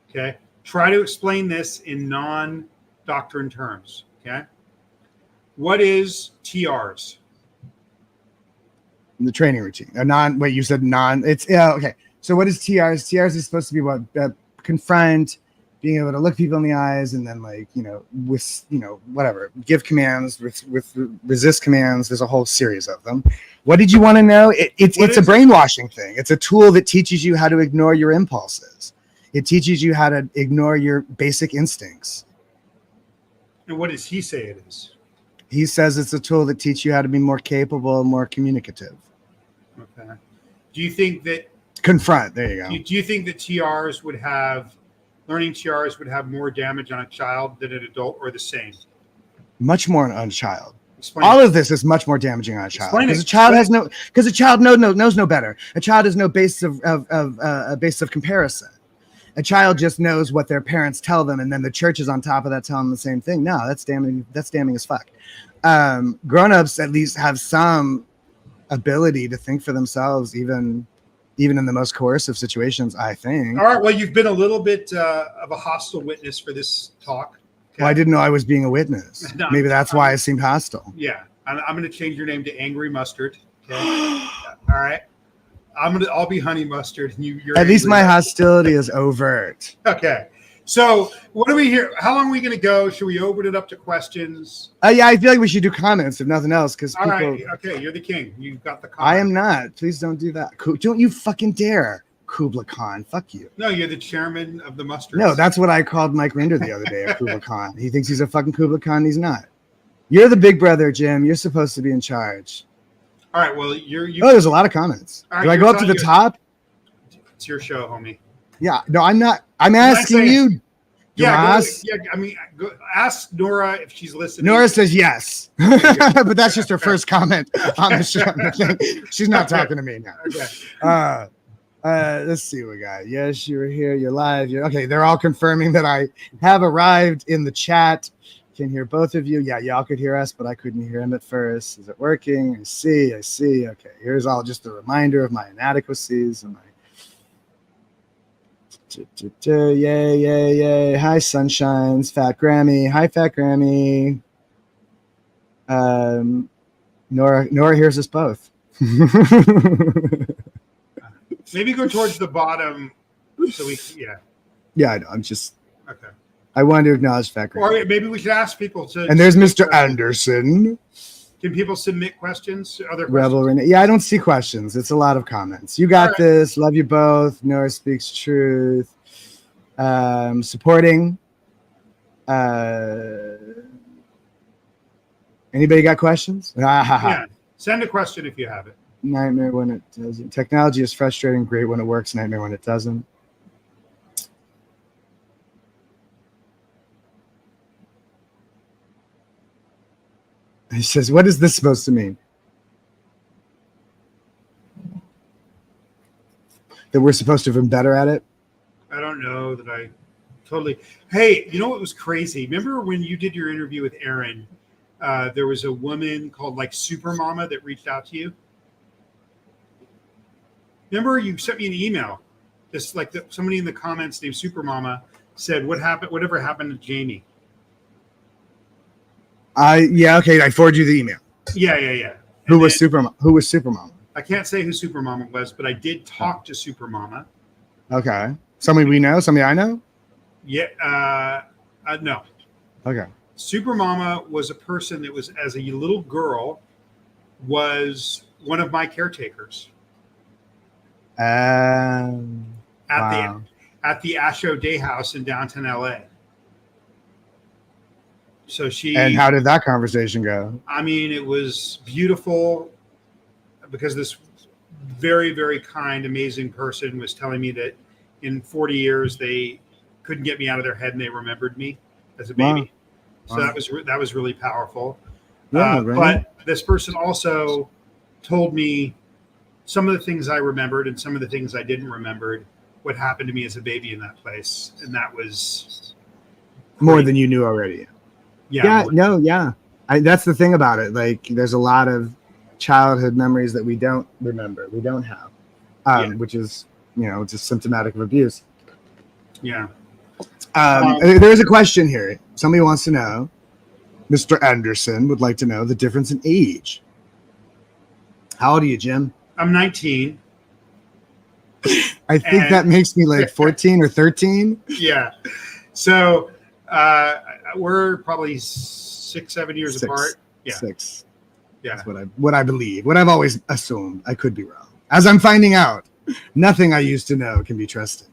Okay. Try to explain this in non-doctrine terms. Okay. What is TRs? The training routine. Wait, you said non. It's okay. So what is TRs? TRs is supposed to be what confront, being able to look people in the eyes, and then whatever, give commands with resist commands. There's a whole series of them. What did you want to know? It's a brainwashing thing. It's a tool that teaches you how to ignore your impulses. It teaches you how to ignore your basic instincts. And what does he say it is? He says it's a tool that teaches you how to be more capable, more communicative. Okay. Do you think that confront? There you go. Do you think that learning TRs would have more damage on a child than an adult, or the same? Much more on a child. Explain All of this is much more damaging on a child because a child knows no better. A child has no basis of comparison. a child just knows what their parents tell them, and then the church is on top of that telling them the same thing. No, that's damning. That's damning as fuck. Grown-ups at least have some ability to think for themselves, even in the most coercive situations, I think. All right. Well, you've been a little bit of a hostile witness for this talk. Okay? Well, I didn't know I was being a witness. No, Maybe that's why I seemed hostile. Yeah. I'm going to change your name to Angry Mustard. Okay. All right. I'll be Honey Mustard. And you're at least my Mustard. hostility is overt. Okay. So what do we hear? How long are we going to go? Should we open it up to questions? Yeah, I feel like we should do comments if nothing else, because All people. right. Okay, you're the king. You've got the comment. I am not. Please don't do that. Don't you fucking dare, Kubla Khan. Fuck you. No, you're the chairman of the Mustard. No, that's what I called Mike Rinder the other day, a Kubla Khan. He thinks he's a fucking Kubla Khan. He's not. You're the big brother, Jim. You're supposed to be in charge. All right. Well, Oh, there's a lot of comments. All right, do I go up to the top? It's your show, homie. Yeah. No, I'm not. I'm asking you. Yeah, I mean, ask Nora if she's listening. Nora says yes, but that's just her first comment on the show. She's not talking to me now. Okay. Let's see what we got. Yes, you were here. You're live. Okay, they're all confirming that I have arrived in the chat. Can hear both of you. Yeah, y'all could hear us, but I couldn't hear him at first. Is it working? I see. Okay, here's all just a reminder of my inadequacies and my. Yay. Hi, Sunshines. Fat Grammy. Hi, Fat Grammy. Nora hears us both. Maybe go towards the bottom so we, Yeah, I know. I'm just. Okay. I wanted to acknowledge Fat Grammy. Or maybe we should ask people to. And there's Mr. Anderson. Can people submit questions? Other questions? Rebel Renee. Yeah, I don't see questions. It's a lot of comments. You got this. Love you both. Nora speaks truth. Supporting. Anybody got questions? Yeah. Send a question if you have it. Nightmare when it doesn't. Technology is frustrating. Great when it works. Nightmare when it doesn't. He says, what is this supposed to mean? That we're supposed to have been better at it? I don't know that I totally. Hey, you know what was crazy? Remember when you did your interview with Aaron? There was a woman called like Super Mama that reached out to you. Remember you sent me an email. Just like somebody in the comments named Super Mama said, "What happened? Whatever happened to Jamie?" Okay. I forwarded you the email. Yeah. Who was Super Mama? I can't say who Super Mama was, but I did talk to Super Mama. Okay. Somebody we know? Somebody I know? Yeah. No. Okay. Super Mama was a person that was, as a little girl, was one of my caretakers. Wow. At the Asho Day House in downtown LA. So and how did that conversation go? I mean, it was beautiful because this very, very kind, amazing person was telling me that in 40 years they couldn't get me out of their head and they remembered me as a baby. Wow. So that was really powerful. Yeah, right. But this person also told me some of the things I remembered and some of the things I didn't remember. What happened to me as a baby in that place, and that was more than you knew already. Yeah. That's the thing about it. Like, there's a lot of childhood memories that we don't remember, we don't have, which is, just symptomatic of abuse. Yeah. There's a question here. Somebody wants to know. Mr. Anderson would like to know the difference in age. How old are you, Jim? I'm 19. I think that makes me like 14 or 13. Yeah. So we're probably 6-7 years apart. Yeah. 6. Yeah. That's what I believe. What I've always assumed. I could be wrong. As I'm finding out, nothing I used to know can be trusted.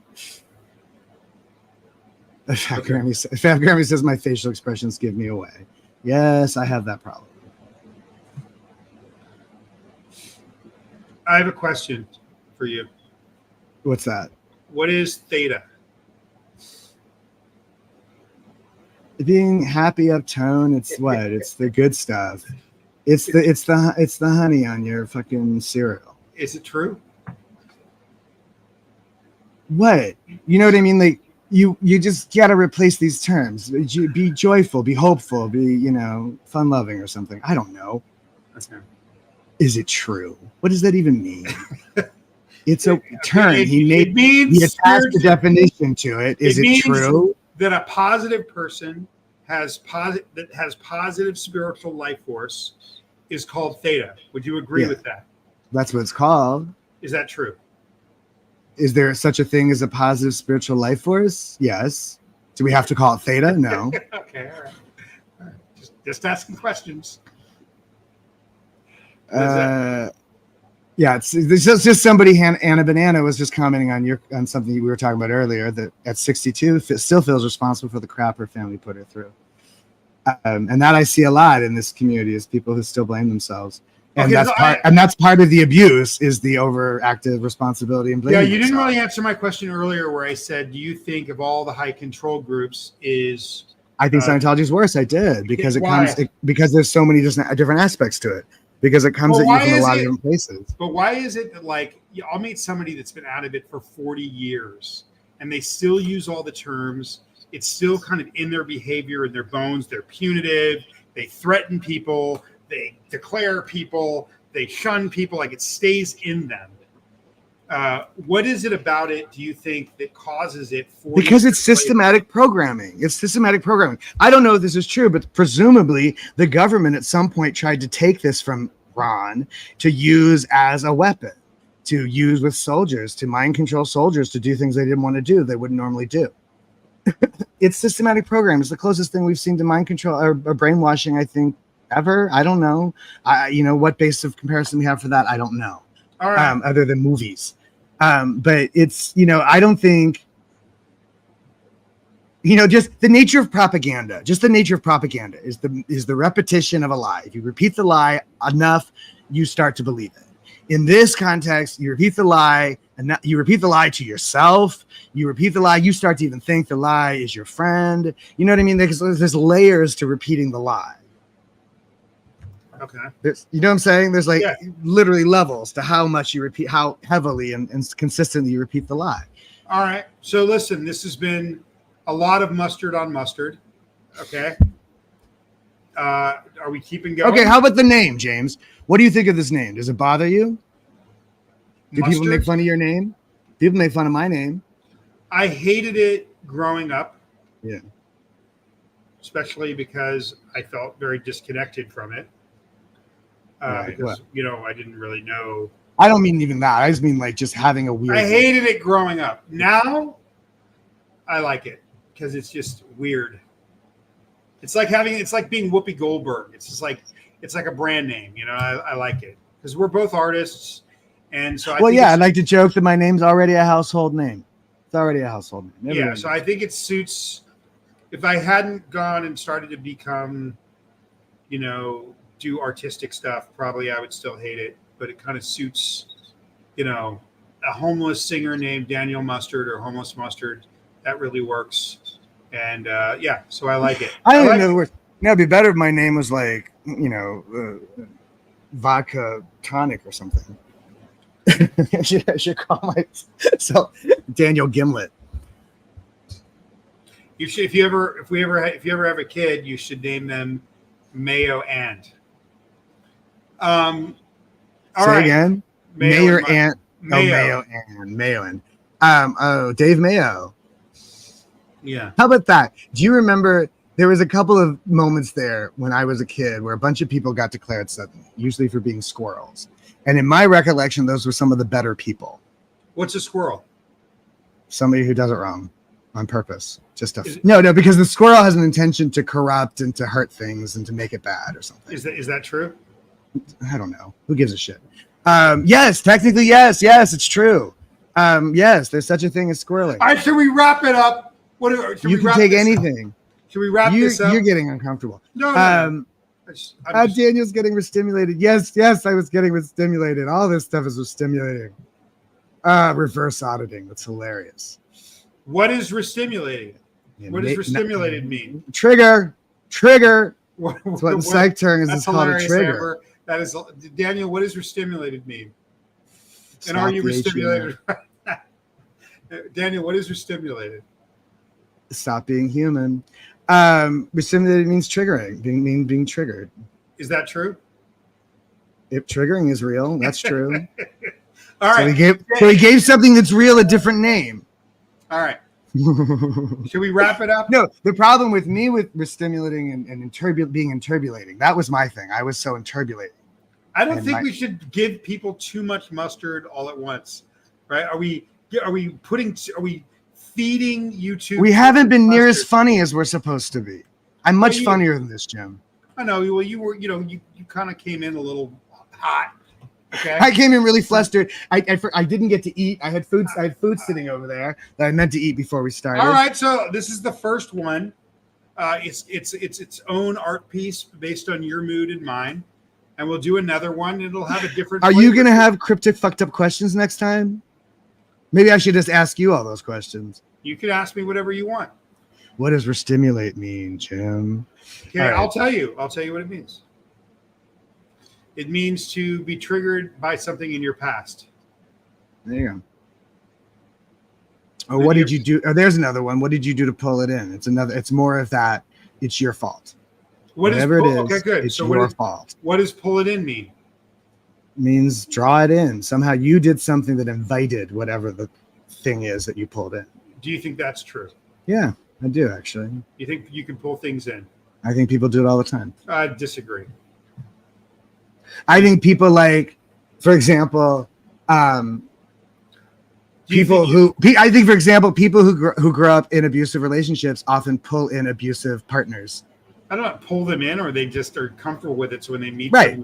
Fat Grammy says my facial expressions give me away. Yes, I have that problem. I have a question for you. What's that? What is theta? Being happy uptone. It's what? It's the good stuff. It's the honey on your fucking cereal. Is it true? What? You know what I mean? Like you just gotta replace these terms. Be joyful, be hopeful, be, you know, fun loving or something. I don't know. Okay. Is it true? What does that even mean? It's a term. It He means attached the definition to it. Is it true that a positive person has positive spiritual life force is called theta? Would you agree with that? That's what it's called. Is that true? Is there such a thing as a positive spiritual life force? Yes. Do we have to call it theta? No. Okay, all right. Just asking questions. Yeah, it's just somebody. Anna Banana was just commenting on something we were talking about earlier, that at 62 still feels responsible for the crap her family put her through, and that I see a lot in this community is people who still blame themselves, and that's part of the abuse is the overactive responsibility and blaming. Yeah, you didn't really answer my question earlier, where I said, do you think of all the high control groups I think Scientology is worse. I did because because there's so many different aspects to it. Because it comes at you from a lot of different places. But why is it that, like, I'll meet somebody that's been out of it for 40 years and they still use all the terms. It's still kind of in their behavior, in their bones. They're punitive. They threaten people. They declare people. They shun people. Like, it stays in them. What is it about it, do you think, that causes it? Because it's systematic programming. It's systematic programming. I don't know if this is true, but presumably the government at some point tried to take this from Ron to use as a weapon, to use with soldiers, to mind control soldiers to do things they didn't want to do, they wouldn't normally do. It's systematic programming. It's the closest thing we've seen to mind control or brainwashing, I think, ever. I don't know. What base of comparison we have for that, I don't know. All right. Other than movies. But it's, I don't think, just the nature of propaganda, is the repetition of a lie. If you repeat the lie enough, you start to believe it. In this context, you repeat the lie, and you repeat the lie to yourself. You repeat the lie, you start to even think the lie is your friend. You know what I mean? There's layers to repeating the lie. Okay. You know what I'm saying? There's literally levels to how much you repeat, how heavily and consistently you repeat the lie. All right. So listen, this has been a lot of mustard on mustard. Okay. Are we keeping going? Okay. How about the name, James? What do you think of this name? Does it bother you? Do people make fun of your name? People make fun of my name. I hated it growing up. Yeah. Especially because I felt very disconnected from it. Because I didn't really know. I don't mean even that. I just mean just having a weird. I hated it growing up. Now, I like it because it's just weird. It's like being Whoopi Goldberg. It's just it's like a brand name. I like it because we're both artists, and so. I like to joke that my name's already a household name. It's already a household name. Everyone so I think it suits. If I hadn't gone and started to become, do artistic stuff, probably I would still hate it, but it kind of suits, a homeless singer named Daniel Mustard or Homeless Mustard. That really works. And so I like it. I don't even know the word. It'd be better if my name was vodka tonic or something. I should call myself Daniel Gimlet. You should, if you ever have a kid, you should name them Mayo and. Say again. Mayo and. Mayo and. Dave Mayo. Yeah. How about that? Do you remember there was a couple of moments there when I was a kid where a bunch of people got declared suddenly, usually for being squirrels. And in my recollection, those were some of the better people. What's a squirrel? Somebody who does it wrong on purpose. No, because the squirrel has an intention to corrupt and to hurt things and to make it bad or something. Is that true? I don't know. Who gives a shit? Yes, technically, yes, it's true. Yes, there's such a thing as squirreling. All right, should we wrap it up? You can take anything. Should we wrap this up? You're getting uncomfortable. No. Daniel's getting restimulated. Yes, I was getting restimulated. All this stuff is restimulating. Reverse auditing. That's hilarious. What is restimulating? What does restimulated mean? Trigger. That's what in psych terms is called a trigger. Amber. That is, Daniel, what does restimulated mean? And are you restimulated? Daniel, what is stimulated? Stop being human. Stimulated means triggering, being triggered. Is that true? If triggering is real, that's true. All right. So he gave something that's real a different name. All right. Should we wrap it up? No, the problem with me with stimulating and being interbulating, that was my thing. I was so interbulating. I don't think we should give people too much mustard all at once, right? Are we feeding YouTube? We haven't been near as funny as we're supposed to be. I'm much funnier than this, Jim. I know. Well, you were, you kind of came in a little hot. Okay. I came in really flustered. I didn't get to eat. I had food sitting over there that I meant to eat before we started. All right, so this is the first one. It's its own art piece based on your mood and mine, and we'll do another one. It'll have a different. Are you gonna have cryptic, fucked up questions next time? Maybe I should just ask you all those questions. You can ask me whatever you want. What does restimulate mean, Jim? Okay, right. I'll tell you what it means. It means to be triggered by something in your past. There you go. Oh, what did you do? Oh, there's another one. What did you do to pull it in? It's more of that. It's your fault. Whatever it is. Okay, good. It's your fault. What does pull it in mean? Means draw it in. Somehow you did something that invited whatever the thing is that you pulled in. Do you think that's true? Yeah, I do actually. You think you can pull things in? I think people do it all the time. I disagree. I think people for example, people who grow up in abusive relationships often pull in abusive partners. I don't know, pull them in, or they just are comfortable with it. So when they meet, right?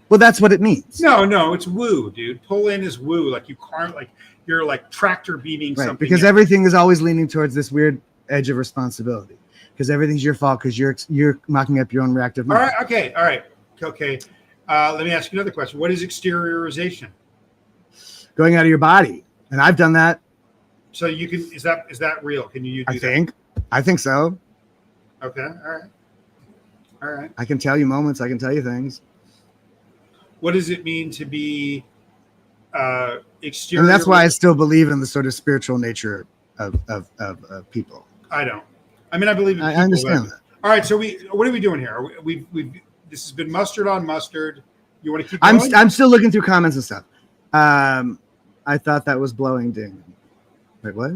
Well, that's what it means. No, it's woo, dude. Pull in is woo. Like you're like tractor beaming something. Because everything is always leaning towards this weird edge of responsibility. Because everything's your fault. Because you're mocking up your own reactive mind. All right. Okay. Let me ask you another question. What is exteriorization? Going out of your body, and I've done that. So you can is that real? Can you do that? I think so. Okay. All right. I can tell you moments. I can tell you things. What does it mean to be exterior? And that's why I still believe in the sort of spiritual nature of people. I don't. I mean, I believe in people. I understand that. All right. So what are we doing here? We've this has been mustard on mustard. You want to keep going? I'm still looking through comments and stuff. I thought that was blowing ding. Wait, what?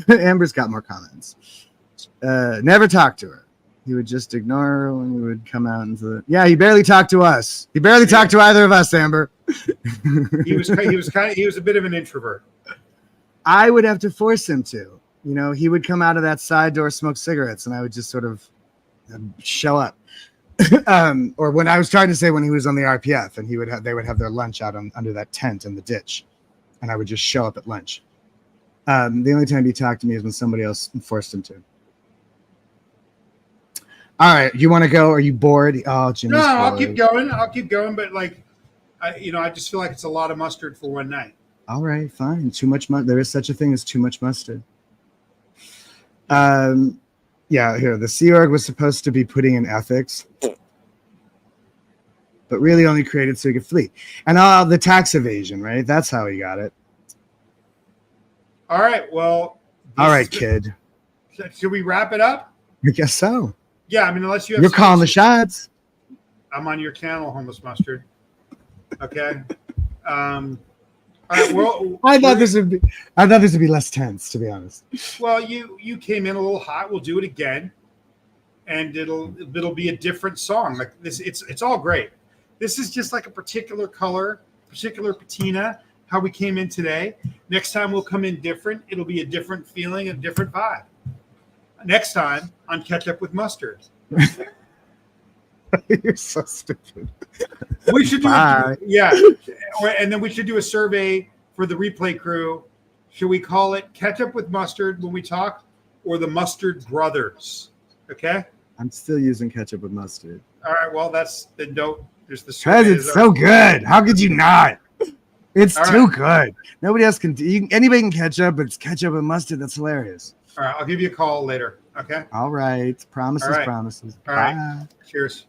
Amber's got more comments. Never talk to her. He would just ignore her when we would come out into the. Yeah, he barely talked to us. He barely talked to either of us, Amber. He was a bit of an introvert. I would have to force him to. He would come out of that side door, smoke cigarettes, and I would just sort of show up. Or when I was trying to say when he was on the RPF, and they would have their lunch out under that tent in the ditch, and I would just show up at lunch. The only time he talked to me is when somebody else forced him to. All right, you want to go? Are you bored? Oh, Jimmy's bored. I'll keep going. But I just feel like it's a lot of mustard for one night. All right, fine. Too much mustard. There is such a thing as too much mustard. Yeah, here, the Sea Org was supposed to be putting in ethics, but really only created so he could flee. And the tax evasion, right? That's how he got it. All right, well. All right, kid. Should we wrap it up? I guess so. Yeah, I mean, unless you have. You're calling the shots. I'm on your channel, Homeless Mustard. Okay. All right, well, I thought this would be less tense, to be honest. Well, you came in a little hot. We'll do it again, and it'll be a different song. Like this, it's all great. This is just like a particular color, particular patina. How we came in today. Next time we'll come in different. It'll be a different feeling, a different vibe. Next time on Ketchup with Mustard. You're so stupid. We should do and then we should do a survey for the replay crew. Should we call it Ketchup with Mustard when we talk, or the Mustard Brothers? Okay. I'm still using Ketchup with Mustard. All right. Well, there's the survey. Because it's so good. How could you not? It's too good. Nobody else can. Anybody can catch up, but it's Ketchup and Mustard. That's hilarious. All right. I'll give you a call later. Okay. All right. Promises. All right. Bye. Cheers.